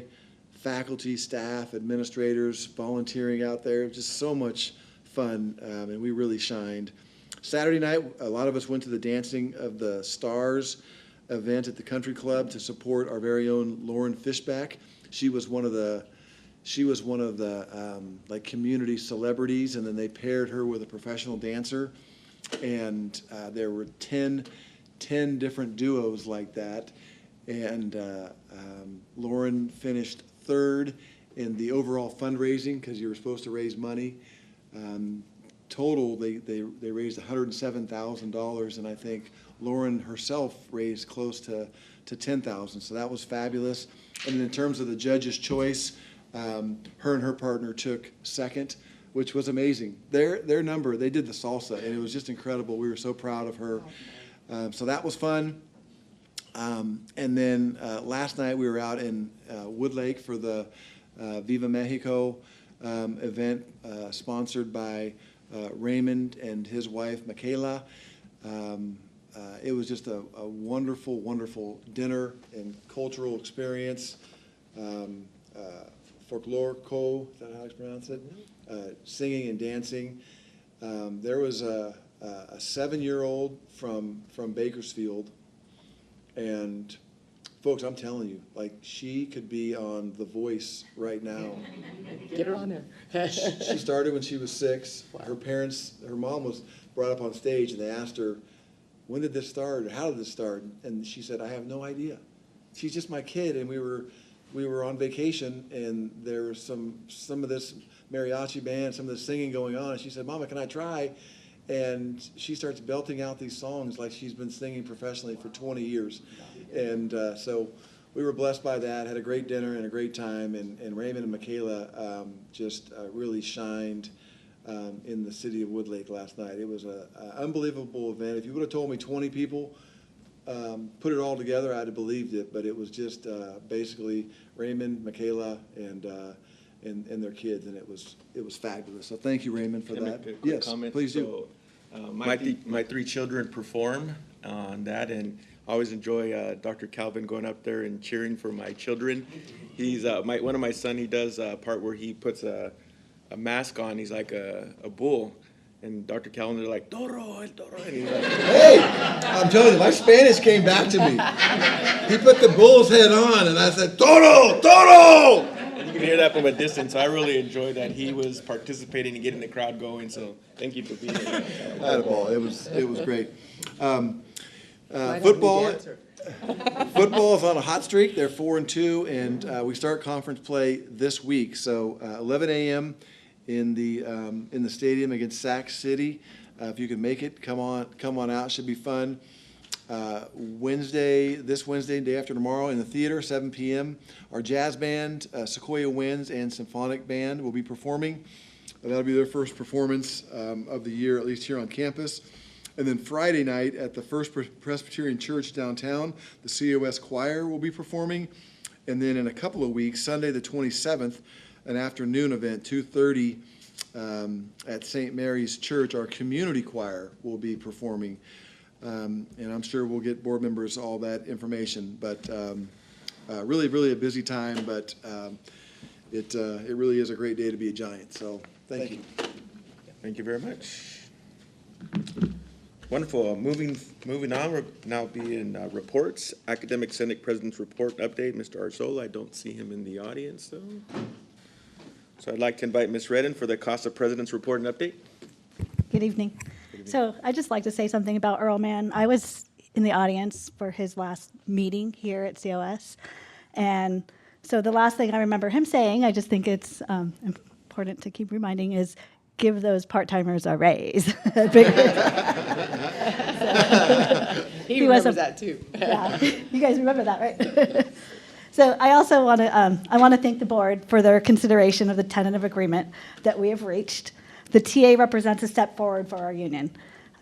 faculty, staff, administrators, volunteering out there, just so much fun, and we really shined. Saturday night, a lot of us went to the Dancing of the Stars event at the Country Club to support our very own Lauren Fishback. She was one of the like community celebrities, and then they paired her with a professional dancer, and there were 10 different duos like that, and Lauren finished third in the overall fundraising, because you were supposed to raise money. Total, they raised $107,000, and I think Lauren herself raised close to $10,000, so that was fabulous. And in terms of the judge's choice, her and her partner took second, which was amazing. Their number, they did the salsa, and it was just incredible. We were so proud of her. So that was fun. And then last night we were out in Woodlake for the Viva Mexico event sponsored by Raymond and his wife, Michaela. It was just a wonderful, wonderful dinner and cultural experience. Folklorico, is that how I pronounce it? Singing and dancing. There was a 7-year-old from Bakersfield, and folks, I'm telling you, like, she could be on The Voice right now. Get her on there. She started when she was 6. Her mom was brought up on stage, and they asked her, when did this start, or how did this start? And she said, I have no idea. She's just my kid, and we were on vacation, and there was some of this mariachi band, some of this singing going on, and she said, Mama, can I try? And she starts belting out these songs like she's been singing professionally for 20 years. And so we were blessed by that, had a great dinner and a great time, and Raymond and Michaela just really shined in the city of Woodlake last night. It was an unbelievable event. If you would have told me 20 people put it all together, I'd have believed it, but it was just basically Raymond, Michaela, and their kids, and it was fabulous. So thank you, Raymond, for Can I that. make a quick Yes, comment? please do. So, my 3 children perform on that, and I always enjoy Dr. Calvin going up there and cheering for my children. He's one of my son. He does a part where he puts a mask on. He's like a bull. And Dr. Calvin, they're like, Toro, el Toro. And he's like, Hey, I'm telling you, my Spanish came back to me. He put the bull's head on, and I said, Toro, Toro! and you can hear that from a distance. So I really enjoyed that he was participating and getting the crowd going. So thank you for being here. Attaboy. It was great. Might have a new Football. dancer. Football is on a hot streak. They're 4-2, and we start conference play this week. So 11 a.m. in the stadium against Sac City. If you can make it, come on out. Should be fun. This Wednesday, day after tomorrow, in the theater, 7 p.m. Our jazz band, Sequoia Winds and Symphonic Band, will be performing. That'll be their first performance of the year, at least here on campus. And then Friday night at the First Presbyterian Church downtown, the COS Choir will be performing. And then in a couple of weeks, Sunday the 27th, an afternoon event, 2:30 at St. Mary's Church, our community choir will be performing. And I'm sure we'll get board members all that information. But really, really a busy time, but it really is a great day to be a Giant. So thank you. Thank you very much. Wonderful. Moving on, we'll now be in reports. Academic Senate President's Report update. Mr. Arzola, I don't see him in the audience, though. So I'd like to invite Ms. Redden for the CASA President's Report and update. Good evening. So I'd just like to say something about Earl Mann. I was in the audience for his last meeting here at COS. And so the last thing I remember him saying, I just think it's important to keep reminding, is give those part-timers a raise. He remembers that too. Yeah, you guys remember that, right? So I also want to thank the board for their consideration of the tentative agreement that we have reached. The TA represents a step forward for our union.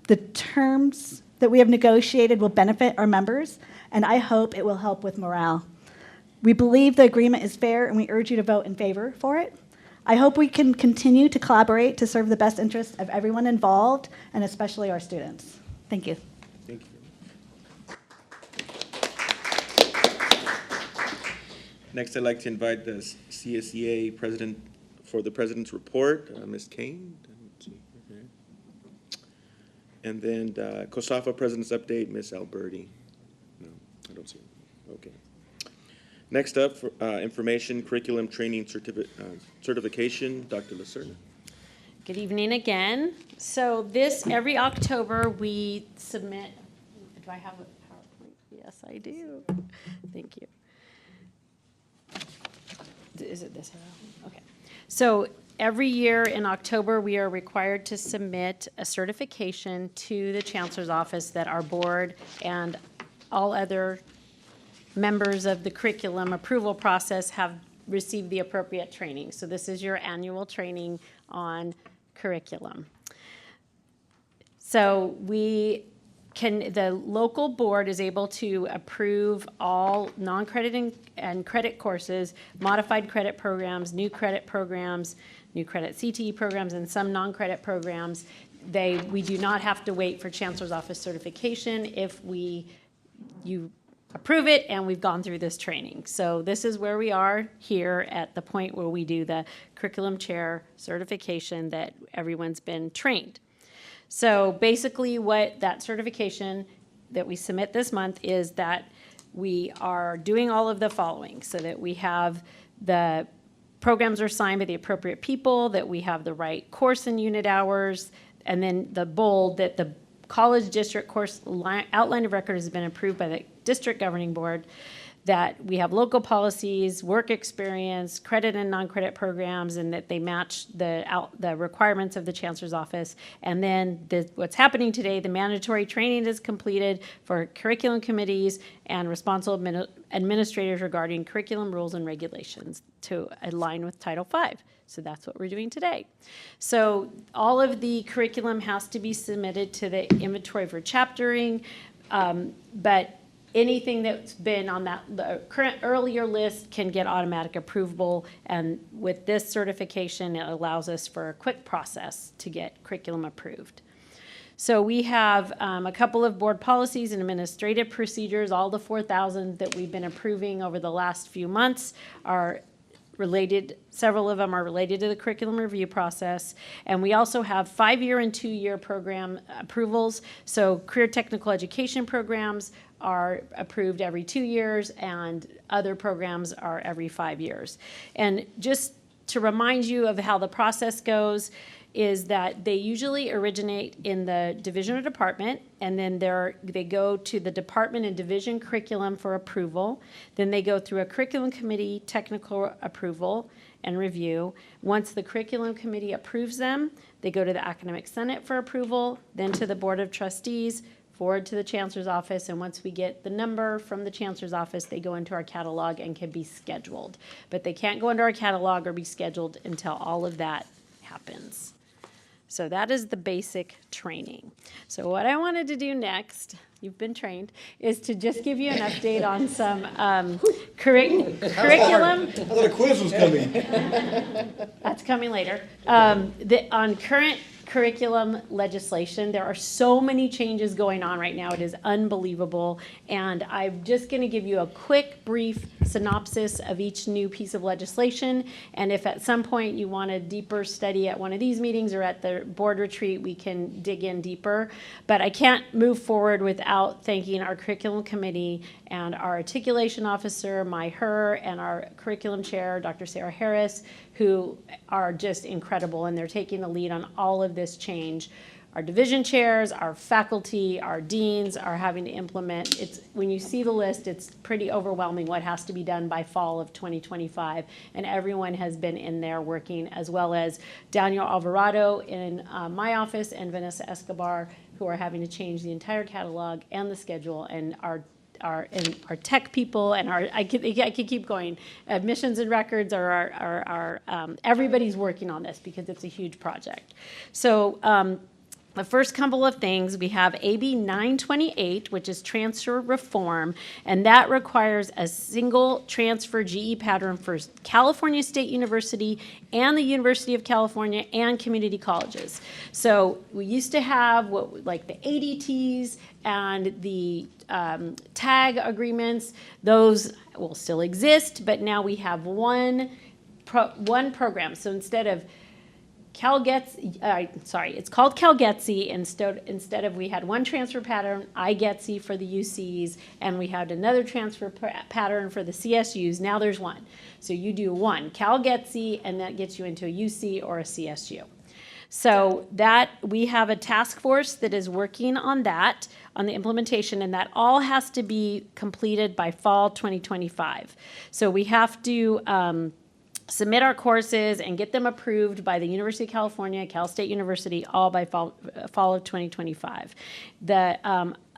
The terms that we have negotiated will benefit our members, and I hope it will help with morale. We believe the agreement is fair, and we urge you to vote in favor for it. I hope we can continue to collaborate to serve the best interests of everyone involved, and especially our students. Thank you. Thank you. Next, I'd like to invite the CSEA President for the President's Report, Ms. Kane. And then COSAFA President's Update, Ms. Alberti. No, I don't see her. Okay. Next up, for, information, curriculum, training, certification, Dr. Lacerda. Good evening again. So every October, we submit, do I have a PowerPoint? Yes, I do. Thank you. Is it this arrow? Okay. So every year in October, we are required to submit a certification to the Chancellor's Office that our board and all other members of the curriculum approval process have received the appropriate training. So this is your annual training on curriculum. So the local board is able to approve all non-credit and credit courses, modified credit programs, new credit CTE programs, and some non-credit programs. We do not have to wait for Chancellor's Office certification if you approve it and we've gone through this training. So this is where we are here at the point where we do the curriculum chair certification that everyone's been trained. So basically what that certification that we submit this month is that we are doing all of the following, so that we have the programs are signed by the appropriate people, that we have the right course and unit hours, and then the bold, that the college district course outline of record has been approved by the district governing board, that we have local policies, work experience, credit and non-credit programs, and that they match the requirements of the Chancellor's Office. And then what's happening today, the mandatory training is completed for curriculum committees and responsible administrators regarding curriculum rules and regulations to align with Title V. So that's what we're doing today. So all of the curriculum has to be submitted to the inventory for chaptering, but anything that's been on the current earlier list can get automatic approval, and with this certification, it allows us for a quick process to get curriculum approved. So we have a couple of board policies and administrative procedures. All the 4,000 that we've been approving over the last few months are related, several of them are related to the curriculum review process. And we also have 5-year and 2-year program approvals. So career technical education programs are approved every 2 years, and other programs are every 5 years. And just to remind you of how the process goes, is that they usually originate in the division or department, and then they go to the department and division curriculum for approval. Then they go through a curriculum committee technical approval and review. Once the curriculum committee approves them, they go to the academic senate for approval, then to the board of trustees forward to the chancellor's office, and once we get the number from the chancellor's office, they go into our catalog and can be scheduled. But they can't go into our catalog or be scheduled until all of that happens. So that is the basic training. So what I wanted to do next, you've been trained, is to just give you an update on some curriculum. I thought a quiz was coming. That's coming later. On current curriculum legislation, there are so many changes going on right now. It is unbelievable. And I'm just going to give you a quick, brief synopsis of each new piece of legislation. And if at some point you want a deeper study at one of these meetings or at the board retreat, we can dig in deeper. But I can't move forward without thanking our curriculum committee and our articulation officer, her, and our curriculum chair, Dr. Sarah Harris, who are just incredible, and they're taking the lead on all of this change. Our division chairs, our faculty, our deans are having to implement. When you see the list, it's pretty overwhelming what has to be done by fall of 2025, and everyone has been in there working, as well as Daniel Alvarado in my office and Vanessa Escobar, who are having to change the entire catalog and the schedule, and our tech people and I could keep going. Admissions and records are everybody's working on this because it's a huge project. So the first couple of things, we have AB 928, which is transfer reform, and that requires a single transfer GE pattern for California State University and the University of California and community colleges. So we used to have like the ADTs and the tag agreements. Those will still exist, but now we have one program. So instead of it's called CalGETC. Instead of we had one transfer pattern, iGETC for the UCs, and we had another transfer pattern for the CSUs. Now there's one. So you do one CalGETC, and that gets you into a UC or a CSU. So that we have a task force that is working on that, on the implementation, and that all has to be completed by fall 2025. So we have to submit our courses and get them approved by the University of California, Cal State University, all by fall of 2025. The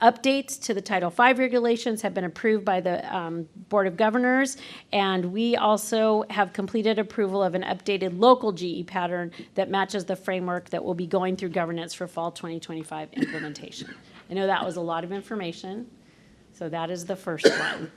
updates to the Title V regulations have been approved by the Board of Governors, and we also have completed approval of an updated local GE pattern that matches the framework that will be going through governance for fall 2025 implementation. I know that was a lot of information, so that is the first one.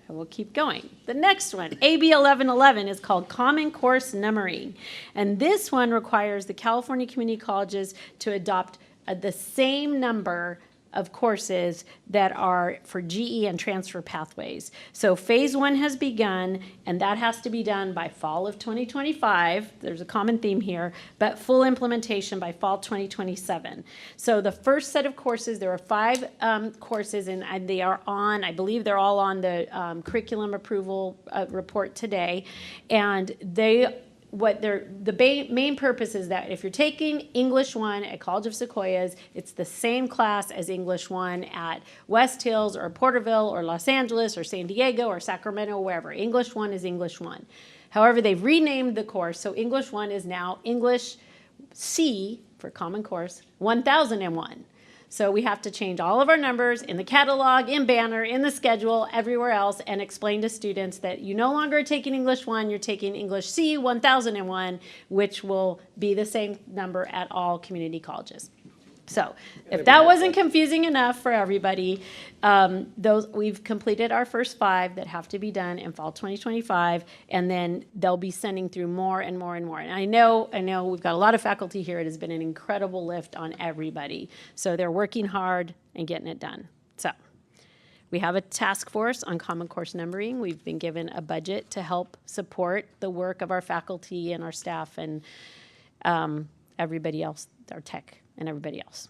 And we'll keep going. The next one, AB 1111, is called Common Course Numbering. And this one requires the California community colleges to adopt the same number of courses that are for GE and transfer pathways. So phase one has begun, and that has to be done by fall of 2025. There's a common theme here, but full implementation by fall 2027. So the first set of courses, there are 5 courses, and they are on, I believe they're all on the curriculum approval report today. And the main purpose is that if you're taking English 1 at College of Sequoias, it's the same class as English 1 at West Hills or Porterville or Los Angeles or San Diego or Sacramento, wherever. English 1 is English 1. However, they've renamed the course, so English 1 is now English C, for Common Course, 1001. So we have to change all of our numbers in the catalog, in banner, in the schedule, everywhere else, and explain to students that you no longer are taking English 1, you're taking English C 1001, which will be the same number at all community colleges. So if that wasn't confusing enough for everybody, we've completed our first 5 that have to be done in fall 2025, and then they'll be sending through more and more and more. And I know we've got a lot of faculty here. It has been an incredible lift on everybody. So they're working hard and getting it done. So we have a task force on Common Course Numbering. We've been given a budget to help support the work of our faculty and our staff and everybody else, our tech and everybody else.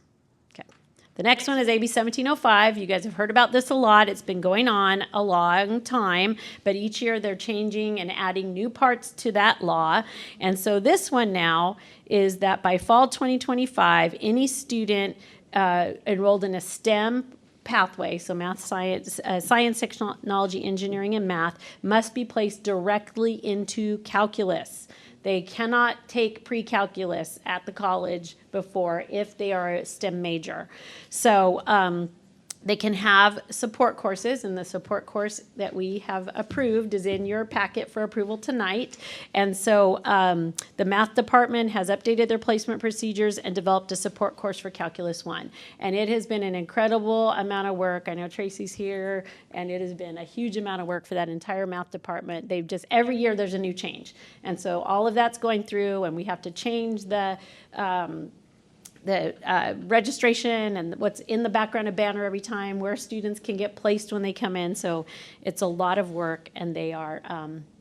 Okay. The next one is AB 1705. You guys have heard about this a lot. It's been going on a long time, but each year they're changing and adding new parts to that law. And so this one now is that by fall 2025, any student enrolled in a STEM pathway, so math, science, technology, engineering, and math, must be placed directly into calculus. They cannot take pre-calculus at the college before if they are a STEM major. So they can have support courses, and the support course that we have approved is in your packet for approval tonight. And so the math department has updated their placement procedures and developed a support course for Calculus 1. And it has been an incredible amount of work. I know Tracy's here, and it has been a huge amount of work for that entire math department. They've just, every year there's a new change. And so all of that's going through, and we have to change the registration and what's in the background of banner every time, where students can get placed when they come in. So it's a lot of work, and they are,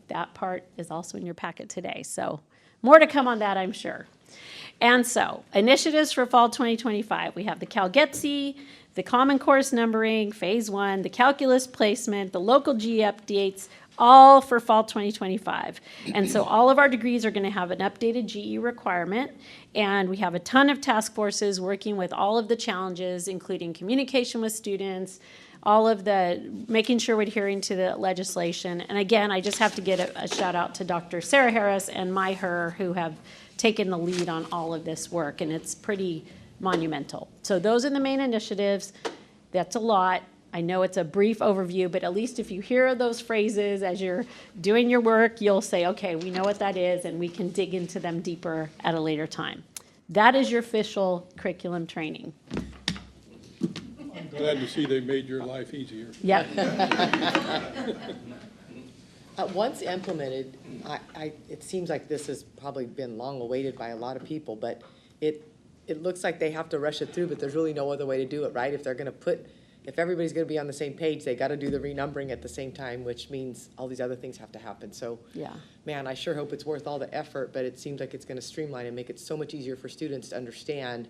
that part is also in your packet today. So more to come on that, I'm sure. And so initiatives for fall 2025, we have the CalGETSI, the Common Course numbering, phase 1, the calculus placement, the local G updates, all for fall 2025. And so all of our degrees are going to have an updated GE requirement, and we have a ton of task forces working with all of the challenges, including communication with students, all of the making sure we're adhering to the legislation. And again, I just have to get a shout out to Dr. Sarah Harris and her who have taken the lead on all of this work, and it's pretty monumental. So those are the main initiatives. That's a lot. I know it's a brief overview, but at least if you hear those phrases as you're doing your work, you'll say, okay, we know what that is, and we can dig into them deeper at a later time. That is your official curriculum training. I'm glad to see they made your life easier. Yep. Once implemented, it seems like this has probably been long awaited by a lot of people, but it looks like they have to rush it through, but there's really no other way to do it, right? If they're going to if everybody's going to be on the same page, they got to do the renumbering at the same time, which means all these other things have to happen. So, yeah, man, I sure hope it's worth all the effort, but it seems like it's going to streamline and make it so much easier for students to understand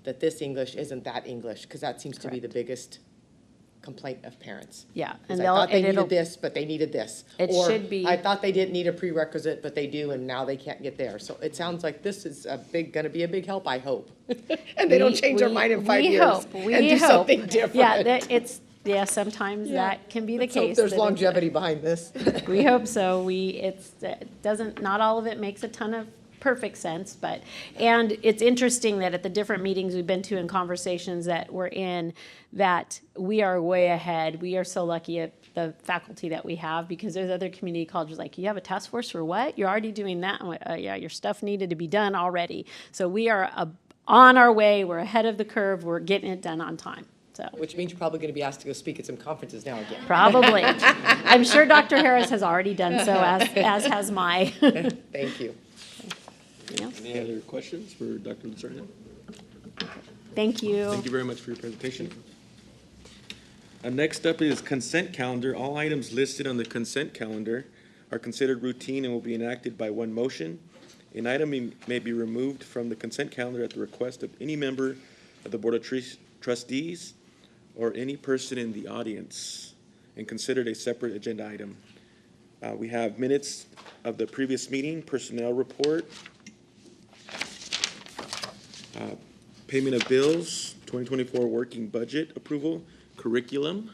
that this English isn't that English, because that seems to be the biggest complaint of parents. Yeah, and I thought they needed this, but they needed this. It should be. I thought they didn't need a prerequisite, but they do, and now they can't get there. So it sounds like this is going to be a big help, I hope. And they don't change their mind in 5 years and do something different. Yeah, sometimes that can be the Let's hope case. There's longevity behind this. We hope so. Not all of it makes a ton of perfect sense, and it's interesting that at the different meetings we've been to and conversations that we're in, that we are way ahead. We are so lucky at the faculty that we have, because there's other community colleges like, you have a task force for what? You're already doing that? I'm like, yeah, your stuff needed to be done already. So we are on our way. We're ahead of the curve. We're getting it done on time. So. Which means you're probably going to be asked to go speak at some conferences now again. Probably. I'm sure Dr. Harris has already done so, as has my. Thank you. Any other questions for Dr. Lucerna? Thank you. Thank you very much for your presentation. Next up is consent calendar. All items listed on the consent calendar are considered routine and will be enacted by one motion. An item may be removed from the consent calendar at the request of any member of the Board of Trustees or any person in the audience, and considered a separate agenda item. We have minutes of the previous meeting, personnel report, payment of bills, 2024 working budget approval, curriculum,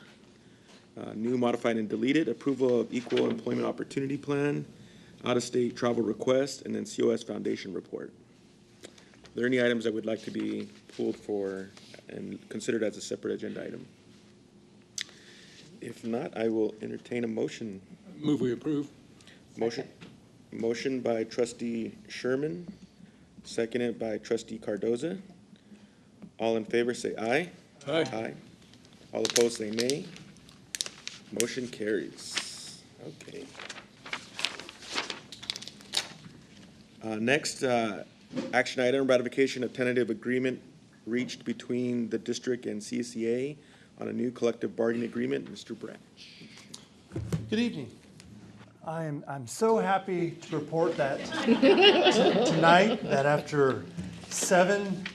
new modified and deleted, approval of equal employment opportunity plan, out-of-state travel request, and then COS Foundation report. Are there any items that would like to be pulled for and considered as a separate agenda item? If not, I will entertain a motion. Move we approve. Motion by trustee Sherman, seconded by trustee Cardoza. All in favor say aye. Aye. Aye. All opposed say nay. Motion carries. Okay. Next, action item, ratification of tentative agreement reached between the district and CSEA on a new collective bargaining agreement. Mr. Branch. Good evening. I'm so happy to report that tonight that after 7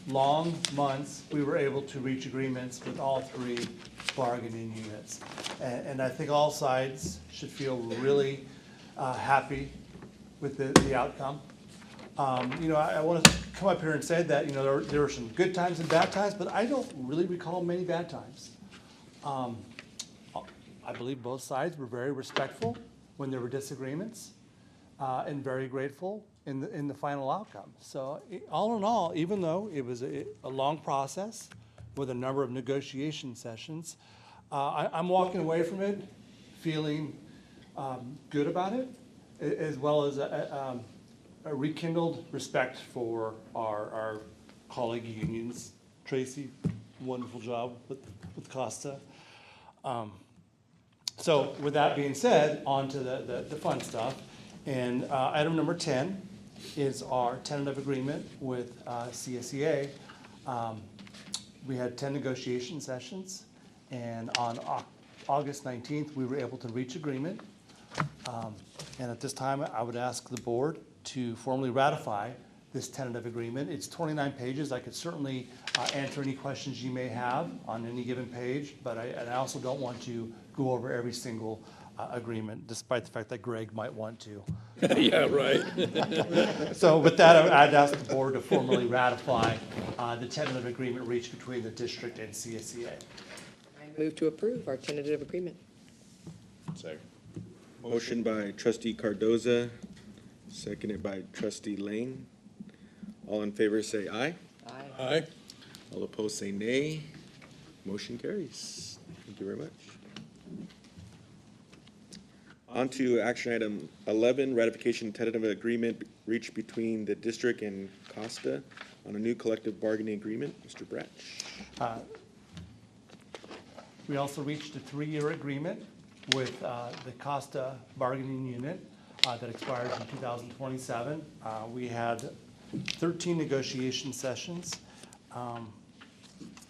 long months, we were able to reach agreements with all 3 bargaining units. And I think all sides should feel really happy with the outcome. I want to come up here and say that, there were some good times and bad times, but I don't really recall many bad times. I believe both sides were very respectful when there were disagreements. and very grateful in the final outcome. So all in all, even though it was a long process with a number of negotiation sessions, I'm walking away from it feeling good about it, as well as a rekindled respect for our colleague unions. Tracy, wonderful job with Costa. So with that being said, on to the fun stuff. And item number 10 is our tentative agreement with CSEA. We had 10 negotiation sessions, and on August 19th, we were able to reach agreement. And at this time, I would ask the board to formally ratify this tentative agreement. It's 29 pages. I could certainly answer any questions you may have on any given page, but I also don't want to go over every single agreement, despite the fact that Greg might want to. Yeah, right. So with that, I'd ask the board to formally ratify the tentative agreement reached between the district and CSEA. I move to approve our tentative agreement. Second. Motion by trustee Cardoza, seconded by trustee Lane. All in favor say aye. Aye. Aye. All opposed say nay. Motion carries. Thank you very much. On to action item 11, ratification tentative agreement reached between the district and Costa on a new collective bargaining agreement. Mr. Bratch. We also reached a 3-year agreement with the Costa bargaining unit that expires in 2027. We had 13 negotiation sessions.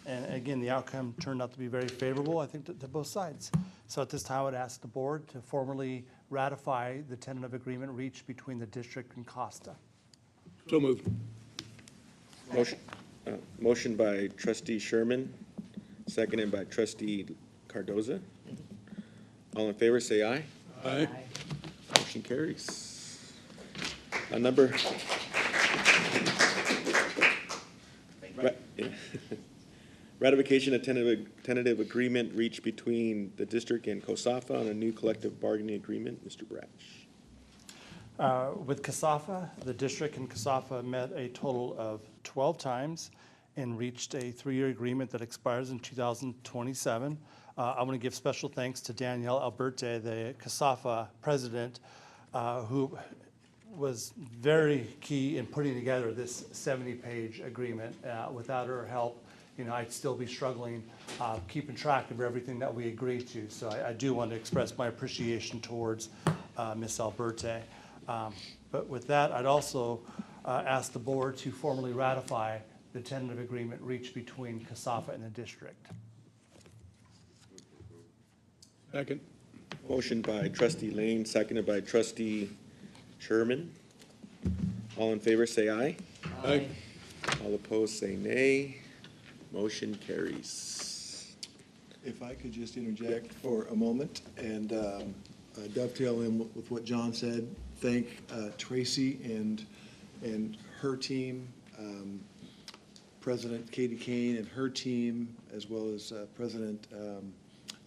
And again, the outcome turned out to be very favorable, I think, to both sides. So at this time, I would ask the board to formally ratify the tentative agreement reached between the district and Costa. So moved. Motion by trustee Sherman, seconded by trustee Cardoza. All in favor say aye. Aye. Motion carries. Number. Ratification of tentative agreement reached between the district and COSAFA on a new collective bargaining agreement. Mr. Bratch. With COSAFA, the district and COSAFA met a total of 12 times and reached a 3-year agreement that expires in 2027. I want to give special thanks to Danielle Alberti, the COSAFA president, who was very key in putting together this 70-page agreement. Without her help, I'd still be struggling keeping track of everything that we agreed to. So I do want to express my appreciation towards Ms. Alberti. But with that, I'd also ask the board to formally ratify the tentative agreement reached between COSAFA and the district. Second. Motion by trustee Lane, seconded by trustee Sherman. All in favor say aye. Aye. All opposed say nay. Motion carries. If I could just interject for a moment and dovetail in with what John said, thank Tracy and her team, President Katie Kane and her team, as well as President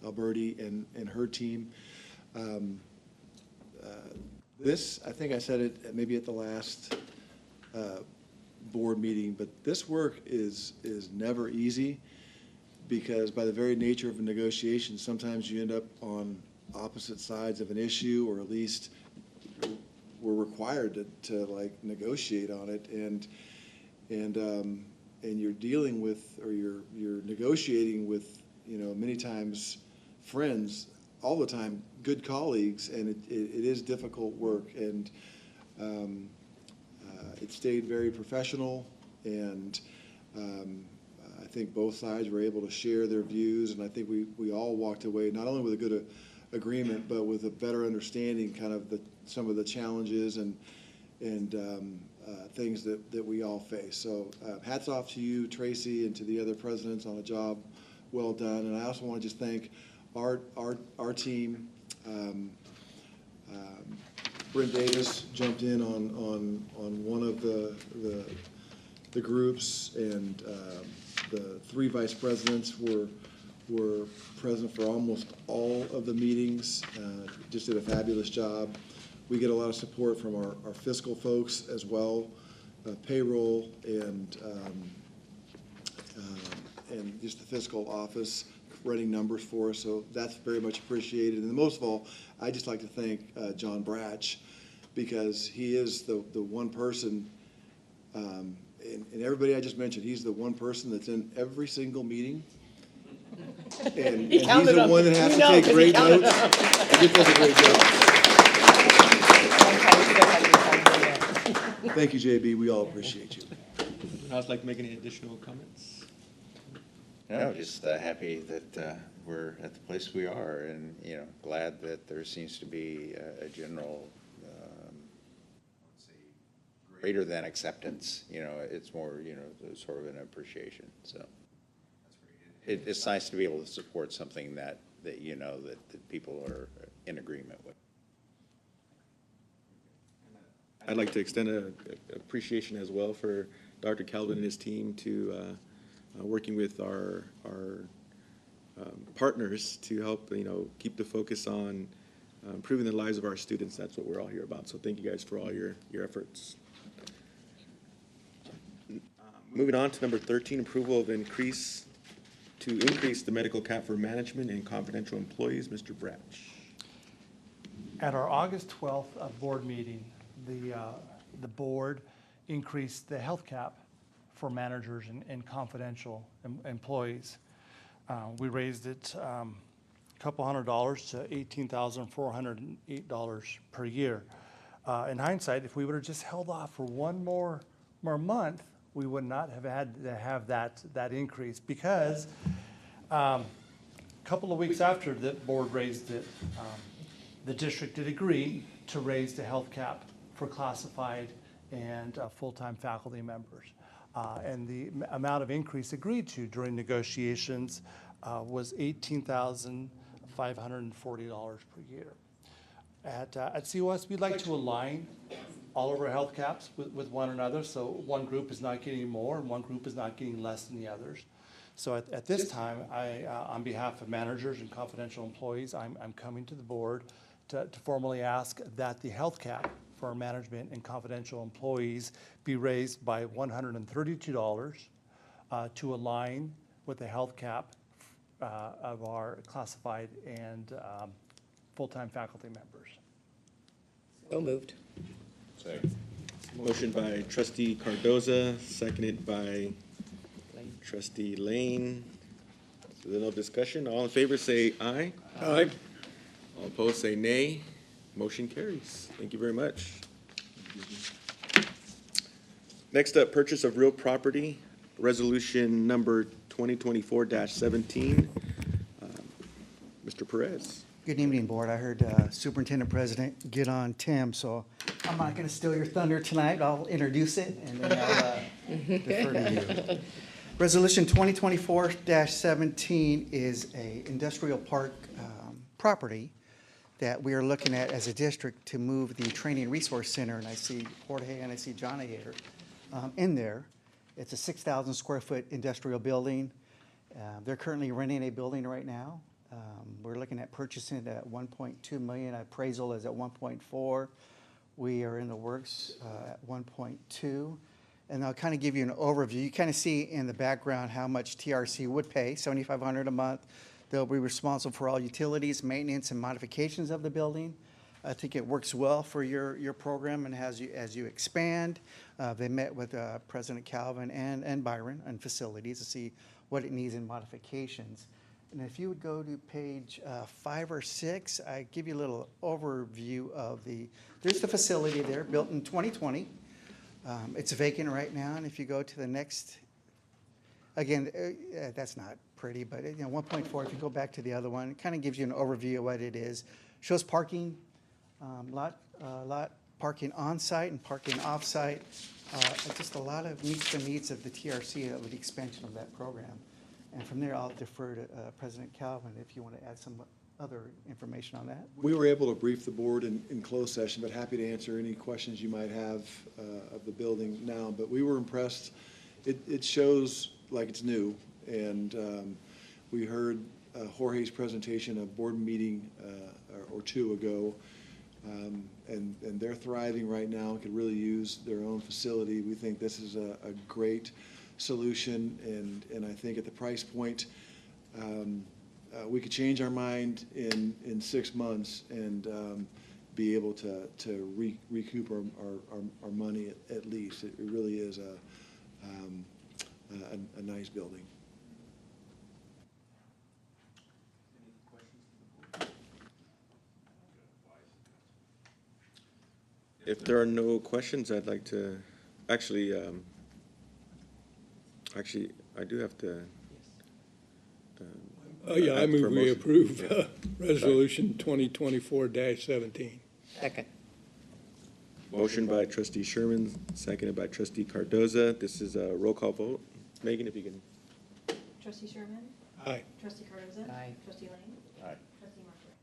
Alberti and her team. This, I think I said it maybe at the last board meeting, but this work is never easy, because by the very nature of a negotiation, sometimes you end up on opposite sides of an issue, or at least we're required to like negotiate on it, and you're dealing with, or you're negotiating with, many times friends, all the time, good colleagues, and it is difficult work, and it stayed very professional, and I think both sides were able to share their views, and I think we all walked away not only with a good agreement, but with a better understanding kind of some of the challenges and things that we all face. So hats off to you, Tracy, and to the other presidents on a job well done. And I also want to just thank our team. Brent Davis jumped in on one of the groups, and the 3 vice presidents were present for almost all of the meetings. Just did a fabulous job. We get a lot of support from our fiscal folks as well, payroll and just the fiscal office running numbers for us, so that's very much appreciated. And most of all, I'd just like to thank John Bratch, because he is the one person, and everybody I just mentioned, he's the one person that's in every single meeting. And he's the one that has to take great notes. He just does a great job. Thank you, JB. We all appreciate you. I'd like to make any additional comments? No, just happy that we're at the place we are, and, you know, glad that there seems to be a general, let's see, greater than acceptance. You know, it's more, you know, sort of an appreciation. So it's nice to be able to support something that you know, that people are in agreement with. I'd like to extend an appreciation as well for Dr. Calvin and his team to working with our partners to help, you know, keep the focus on improving the lives of our students. That's what we're all here about. So thank you guys for all your efforts. Moving on to number 13, approval of increase the medical cap for management and confidential employees. Mr. Bratch. At our August 12th board meeting, the board increased the health cap for managers and confidential employees. We raised it a couple $100 to $18,408 per year. In hindsight, if we would have just held off for one more month, we would not have had to have that increase, because a couple of weeks after the board raised it, the district did agree to raise the health cap for classified and full-time faculty members. And the amount of increase agreed to during negotiations was $18,540 per year. At COS, we'd like to align all of our health caps with one another, so one group is not getting more and one group is not getting less than the others. So at this time, on behalf of managers and confidential employees, I'm coming to the board to formally ask that the health cap for our management and confidential employees be raised by $132 to align with the health cap of our classified and full-time faculty members. So moved. Second. Motion by trustee Cardoza, seconded by trustee Lane. So there's no discussion. All in favor say aye. Aye. All opposed say nay. Motion carries. Thank you very much. Next up, purchase of real property, resolution number 2024-17. Mr. Perez. Good evening, Board. I heard Superintendent President get on Tim, so I'm not going to steal your thunder tonight. I'll introduce it, and then I'll defer to you. Resolution 2024-17 is a industrial park property that we are looking at as a district to move the Training Resource Center, and I see Jorge and I see Johnny here in there. It's a 6,000 square foot industrial building. They're currently renting a building right now. We're looking at purchasing it at $1.2 million. Appraisal is at 1.4. We are in the works at 1.2. And I'll kind of give you an overview. You kind of see in the background how much TRC would pay, $7,500 a month. They'll be responsible for all utilities, maintenance, and modifications of the building. I think it works well for your program, and as you expand. They met with President Calvin and Byron on facilities to see what it needs in modifications. And if you would go to page 5 or 6, I give you a little overview of there's the facility there, built in 2020. It's vacant right now, and if you go to the next, again, that's not pretty, but 1.4, if you go back to the other one, it kind of gives you an overview of what it is. Shows parking, lot parking on-site and parking off-site. Just a lot of meets the needs of the TRC with the expansion of that program. And from there, I'll defer to President Calvin if you want to add some other information on that. We were able to brief the board in closed session, but happy to answer any questions you might have of the building now. But we were impressed. It shows like it's new. And we heard Jorge's presentation a board meeting or two ago And they're thriving right now, could really use their own facility. We think this is a great solution, and I think at the price point, we could change our mind in 6 months and be able to recoup our money at least. It really is a nice building. If there are no questions, I'd like to, actually, I do have to. Oh, yeah, I ask for a move we motion. approve Yeah. Resolution 2024-17. Second. Motion by trustee Sherman, seconded by trustee Cardoza. This is a roll call vote. Megan, if you can. Trustee Sherman? Aye. Trustee Cardoza? Aye. Trustee Lane? Aye. Trustee Markler?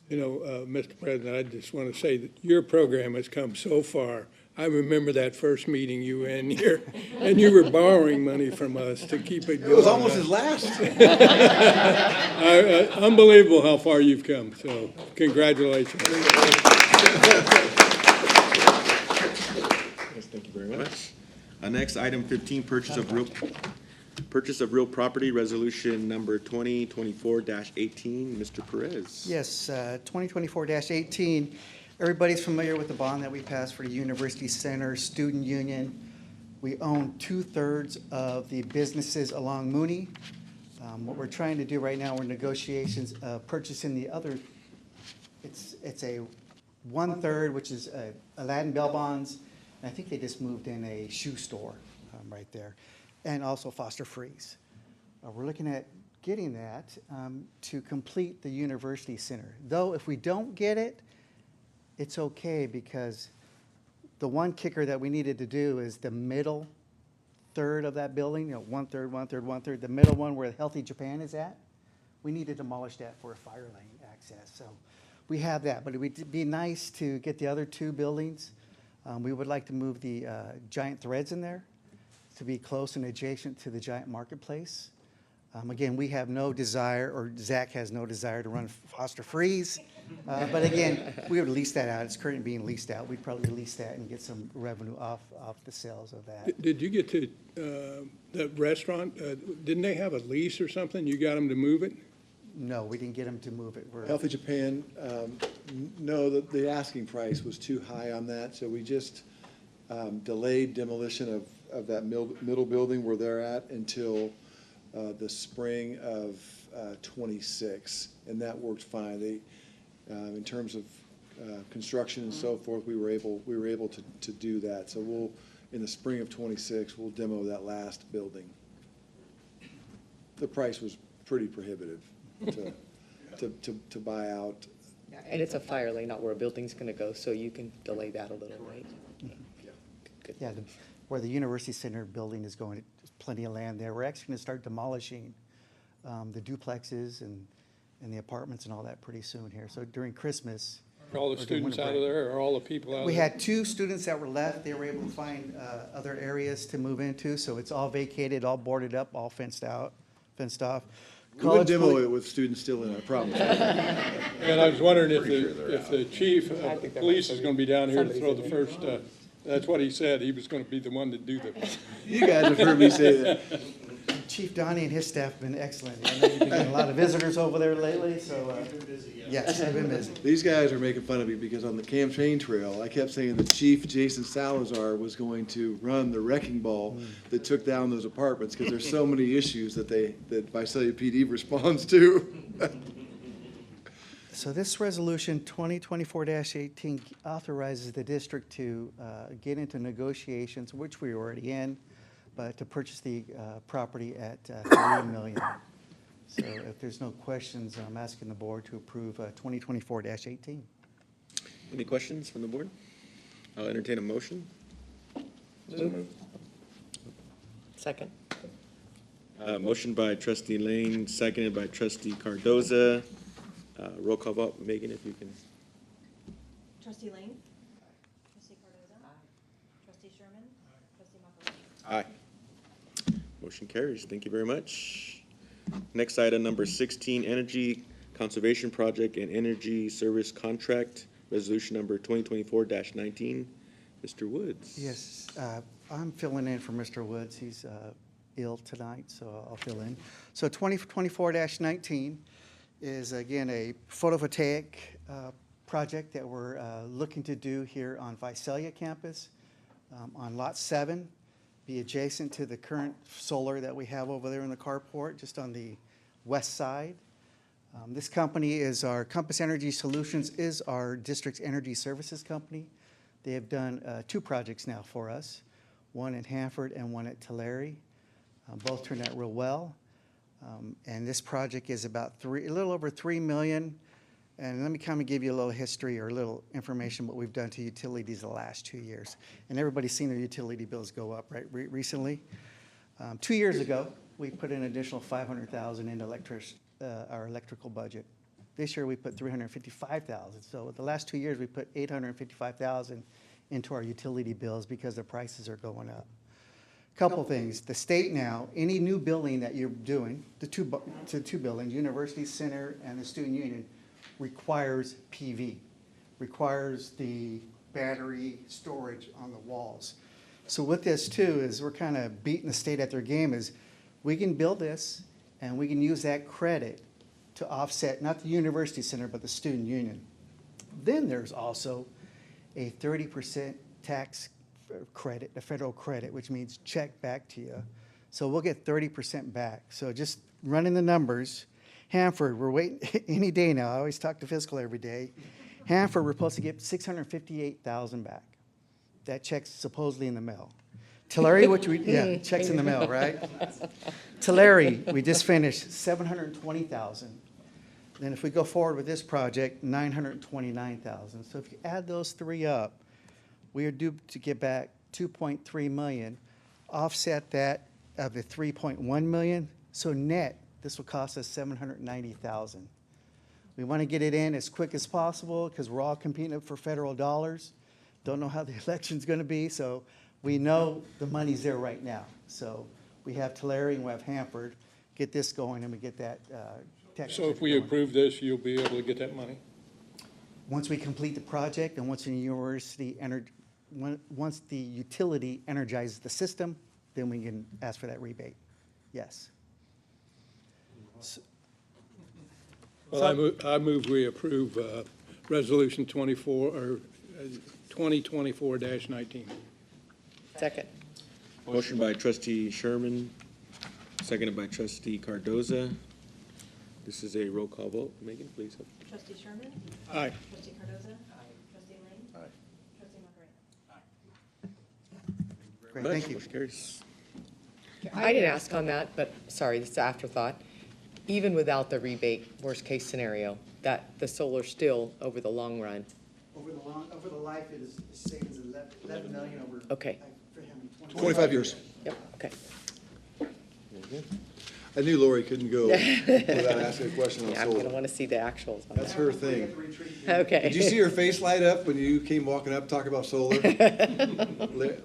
You know, Mr. President, I just want to say that your program has come so far. I remember that first meeting you were in here, and you were borrowing money from us to keep it going. It was almost his last. Unbelievable how far you've come, so congratulations. Yes, thank you very much. Next, item 15, purchase of real property, resolution number 2024-18. Mr. Perez. Yes, 2024-18. Everybody's familiar with the bond that we passed for the University Center Student Union. We own 2/3 of the businesses along Mooney. What we're trying to do right now, we're in negotiations of purchasing the other, it's a 1/3, which is Aladdin Bell Bonds, and I think they just moved in a shoe store right there, and also Foster Freeze. We're looking at getting that to complete the University Center. Though if we don't get it, it's okay, because the one kicker that we needed to do is the middle third of that building, you know, 1/3, 1/3, 1/3, the middle one where Healthy Japan is at. We need to demolish that for a fire lane access. So we have that, but it would be nice to get the other 2 buildings. We would like to move the Giant Threads in there to be close and adjacent to the Giant Marketplace. Again, we have no desire, or Zach has no desire to run Foster Freeze. But again, we would lease that out. It's currently being leased out. We'd probably lease that and get some revenue off the sales of that. Did you get to the restaurant? Didn't they have a lease or something? You got them to move it? No, we didn't get them to move it. Healthy Japan, no, the asking price was too high on that, so we just delayed demolition of that middle building where they're at until the spring of '26, and that worked fine. They, in terms of construction and so forth, we were able to do that. So we'll, in the spring of '26, we'll demo that last building. The price was pretty prohibitive to buy out. And it's a fire lane, not where a building's going to go, so you can delay that a little, right? Good. Yeah, where the University Center building is going, there's plenty of land there. We're actually going to start demolishing the duplexes and the apartments and all that pretty soon here. So during Christmas. Are all the students out of there, or all the people out of there? We had 2 students that were left. They were able to find other areas to move into, so it's all vacated, all boarded up, all fenced off. We would demo it with students still in, I promise. And I was wondering if the chief of the police is going to be down here to throw the first, that's what he said, he was going to be the one to do the. You guys have heard me say that. Chief Donnie and his staff have been excellent. I know you've been getting a lot of visitors over there lately, so. Yes, they've been busy. These guys are making fun of me because on the campaign trail, I kept saying that Chief Jason Salazar was going to run the wrecking ball that took down those apartments, because there's so many issues that Visalia PD responds to. So this resolution 2024-18 authorizes the district to get into negotiations, which we're already in, but to purchase the property at $3 million. So if there's no questions, I'm asking the board to approve 2024-18. Any questions from the board? I'll entertain a motion. Second. Motion by trustee Lane, seconded by trustee Cardoza. Roll call vote. Megan, if you can. Trustee Lane? Trustee Cardoza? Trustee Sherman? Trustee Markler? Aye. Motion carries. Thank you very much. Next item, number 16, energy Conservation Project and Energy Service Contract, resolution number 2024-19. Mr. Woods. Yes, I'm filling in for Mr. Woods. He's ill tonight, so I'll fill in. So 2024-19 is, again, a photovoltaic project that we're looking to do here on Visalia campus on Lot 7, be adjacent to the current solar that we have over there in the carport, just on the west side. This company is our Compass Energy Solutions, is our district's energy services company. They have done 2 projects now for us, one at Hanford and one at Tulare. Both turned out real well. And this project is about a little over $3 million. And let me kind of give you a little history or a little information what we've done to utilities the last 2 years. And everybody's seen their utility bills go up, right, recently. 2 years ago, we put an additional $500,000 into our electrical budget. This year, we put $355,000. So the last 2 years, we put $855,000 into our utility bills because the prices are going up. Couple things. The state now, any new building that you're doing, the two buildings, University Center and the Student Union, requires PV, requires the battery storage on the walls. So with this too is we're kind of beating the state at their game is we can build this and we can use that credit to offset not the University Center but the Student Union. Then there's also a 30% tax credit, a federal credit, which means check back to you. So we'll get 30% back. So just running the numbers, Hanford, we're waiting any day now. I always talk to fiscal every day. Hanford, we're supposed to get $658,000 back. That check's supposedly in the mail. Tulare, which check's in the mail, right? Tulare, we just finished $720,000. Then if we go forward with this project, $929,000. So if you add those 3 up, we are due to get back $2.3 million, offset that of the $3.1 million. So net, this will cost us $790,000. We want to get it in as quick as possible because we're all competing for federal dollars. Don't know how the election's going to be, so we know the money's there right now. So we have Tulare and we have Hanford. Get this going and we get that tax. So if we approve this, you'll be able to get that money? Once we complete the project and once once the utility energizes the system, then we can ask for that rebate. Yes. Well, I move we approve Resolution 2024-19. Second. Motion by trustee Sherman, seconded by trustee Cardoza. This is a roll call vote. Megan, please. Trustee Sherman? Aye. Trustee Cardoza? Aye. Trustee Lane? Aye. Trustee Macarena? Great, thank you. Motion carries. I didn't ask on that, but sorry, this is afterthought. Even without the rebate, worst case scenario, that the solar still over the long run. Over the life, it is savings $11 million over. Okay. For him, 25 years. Yep, okay. I knew Lori couldn't go without asking a question on Yeah, I'm gonna solar. want to see the actuals on That's that. her thing. Okay. Did you see her face light up when you came walking up talking about solar?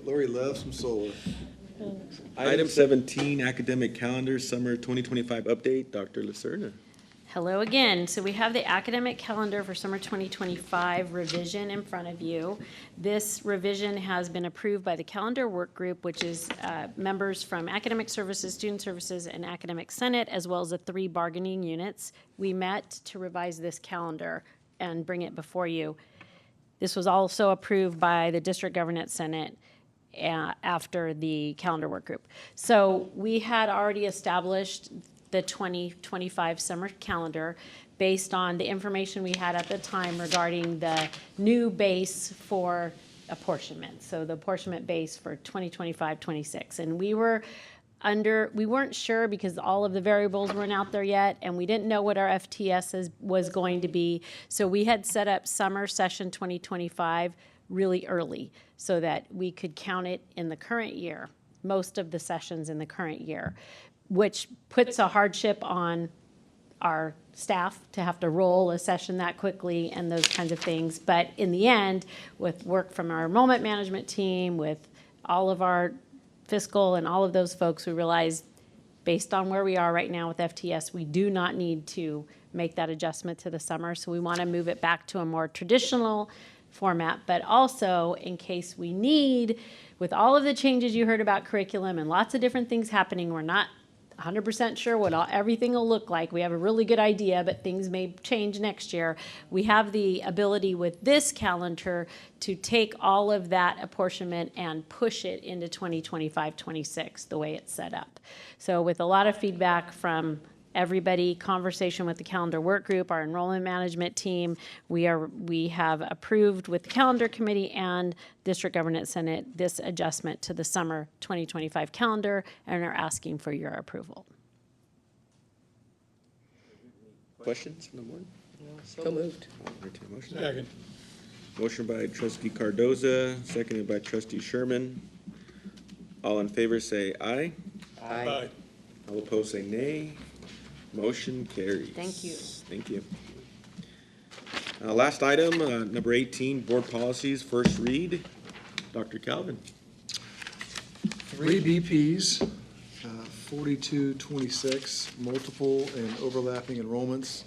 Lori loves some solar. Item 17, academic calendar, summer 2025 update. Dr. Lacerna. Hello again. So we have the academic calendar for summer 2025 revision in front of you. This revision has been approved by the calendar work group, which is members from academic services, student services, and academic senate, as well as the 3 bargaining units. We met to revise this calendar and bring it before you. This was also approved by the district governance senate after the calendar work group. So we had already established the 2025 summer calendar based on the information we had at the time regarding the new base for apportionment. So the apportionment base for 2025-26. And we weren't sure because all of the variables weren't out there yet, and we didn't know what our FTS was going to be. So we had set up summer session 2025 really early so that we could count it in the current year, most of the sessions in the current year, which puts a hardship on our staff to have to roll a session that quickly and those kinds of things. But in the end, with work from our enrollment management team, with all of our fiscal and all of those folks, we realized based on where we are right now with FTS, we do not need to make that adjustment to the summer. So we want to move it back to a more traditional format, but also in case we need, with all of the changes you heard about curriculum and lots of different things happening, we're not 100% sure what everything will look like. We have a really good idea, but things may change next year. We have the ability with this calendar to take all of that apportionment and push it into 2025-26, the way it's set up. So with a lot of feedback from everybody, conversation with the calendar work group, our enrollment management team, we have approved with the calendar committee and district governance senate this adjustment to the summer 2025 calendar and are asking for your approval. Questions from the board? So moved. Motion. Second. Motion by trustee Cardoza, seconded by trustee Sherman. All in favor say aye. Aye. All opposed say nay. Motion carries. Thank you. Thank you. Last item, number 18, board policies, first read. Dr. Calvin. 3 BPs, 4226, multiple and overlapping enrollments,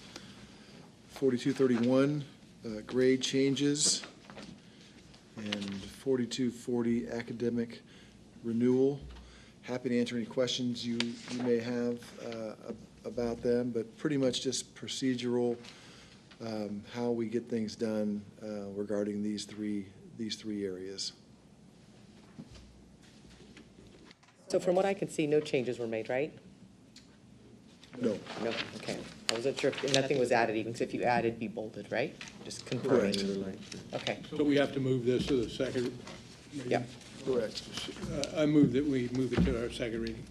4231, grade changes, and 4240, academic renewal. Happy to answer any questions you may have about them, but pretty much just procedural, how we get things done regarding these three areas. So from what I can see, no changes were made, right? No. No, okay. I wasn't sure if nothing was added, even if you added, be bolded, right? Just confirming. Okay. So we have to move this to the second reading? Yeah. Correct. I move that we move it to our second reading.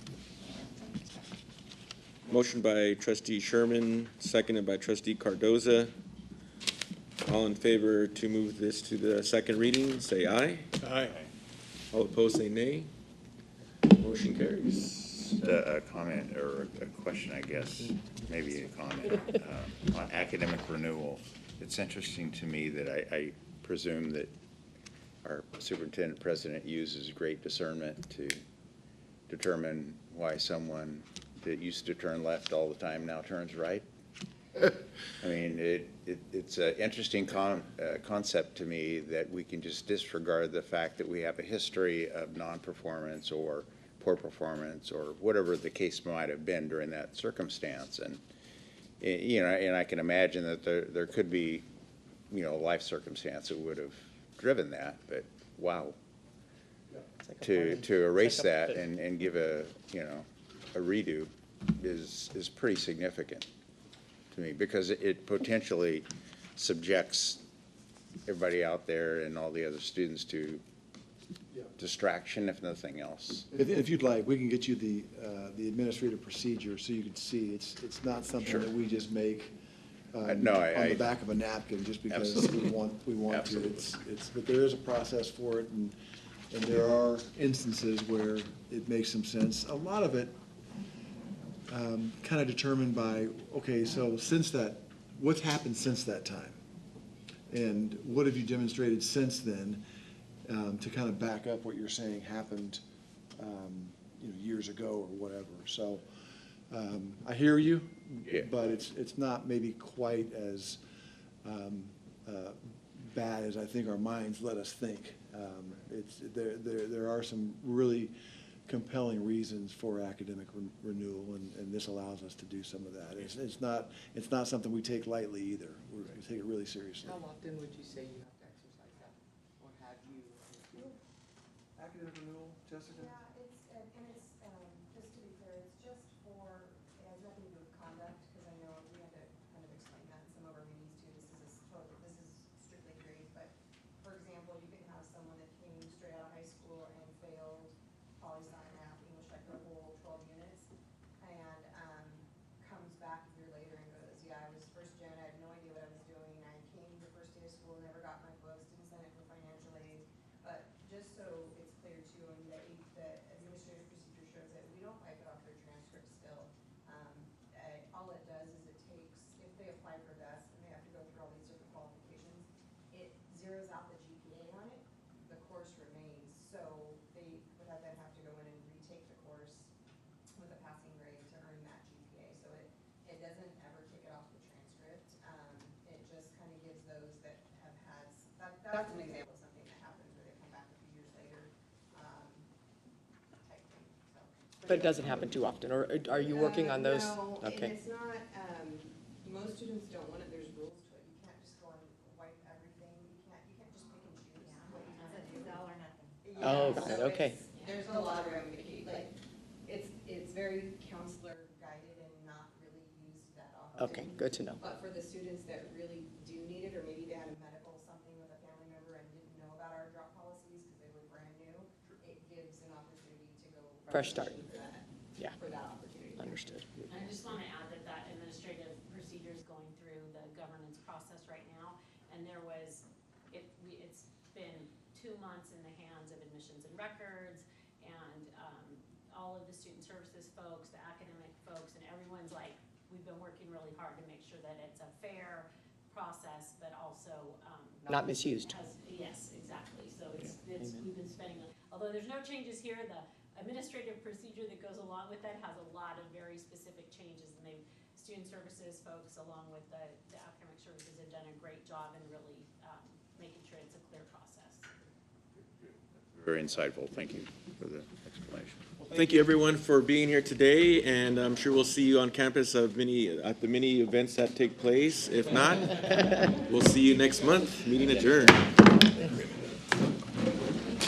Motion by trustee Sherman, seconded by trustee Cardoza. All in favor to move this to the second reading, say aye. Aye. All opposed say nay. Motion carries. A comment or a question, I guess, maybe a comment, on academic renewal. It's interesting to me that I presume that our superintendent president uses great discernment to determine why someone that used to turn left all the time now turns right. I mean, it's an interesting concept to me that we can just disregard the fact that we have a history of non-performance or poor performance or whatever the case might have been during that circumstance. And, you know, and I can imagine that there could be, you know, a life circumstance that would have driven that, but wow. To erase that and give a, you know, a redo is pretty significant to me, because it potentially subjects everybody out there and all the other students to distraction, if nothing else. If you'd like, we can get you the administrative procedure so you can see it's not something that we just make on the back of a napkin just because we want to. But there is a process for it, and there are instances where it makes some sense. A lot of it kind of determined by, okay, so since that, what's happened since that time? And what have you demonstrated since then to kind of back up what you're saying happened you know, years ago or whatever. So I hear you, but it's not maybe quite as bad as I think our minds let us think. There are some really compelling reasons for academic renewal, and this allows us to do some of that. It's not something we take lightly either. We take it really seriously. How often would you say you have to exercise that, or have you? Academic renewal, Jessica? Yeah, it's, just to be clear, it's just for, it has nothing to do with conduct, because I know we had to kind of explain that in some of our meetings too. This is strictly grades, but for example, you can have someone that came straight out of high school and failed poli-sci, math, English, like the whole 12 units, and comes back a year later and goes, yeah, I was first gen, I had no idea what I was doing, I came the first day of school, never got my books, didn't sign up for financial aid. But just so it's clear too, and the administrative procedure But it doesn't happen too often, or are you working on those? No, and Okay. it's not, most students don't want it, there's rules to it. You can't just go and wipe everything, you can't just pick and choose what you want to do. It's all or nothing. Oh, got it, okay. There's a lot of ramifications, like, it's very counselor guided and not really used that often. Okay, good to know. But for the students that really do need it, or maybe they had a medical something with a family member and didn't know about our drop policies because they were brand new, it gives an opportunity to go. Fresh start. Yeah. For that opportunity. Understood. I just want to add that administrative procedure is going through the governance process right now, and it's been 2 months in the hands of admissions and records, and all of the student services folks, the academic folks, and everyone's like, we've been working really hard to make sure that it's a fair process, but also Not misused. Yes, exactly. So we've been spending, although there's no changes here, the administrative procedure that goes along with that has a lot of very specific changes, and student services folks along with the academic services have done a great job in really making sure it's a clear process. Very insightful. Thank you for the explanation. Thank you, everyone, for being here today, and I'm sure we'll see you on campus at the many events that take place. If not, we'll see you next month. Meeting adjourned.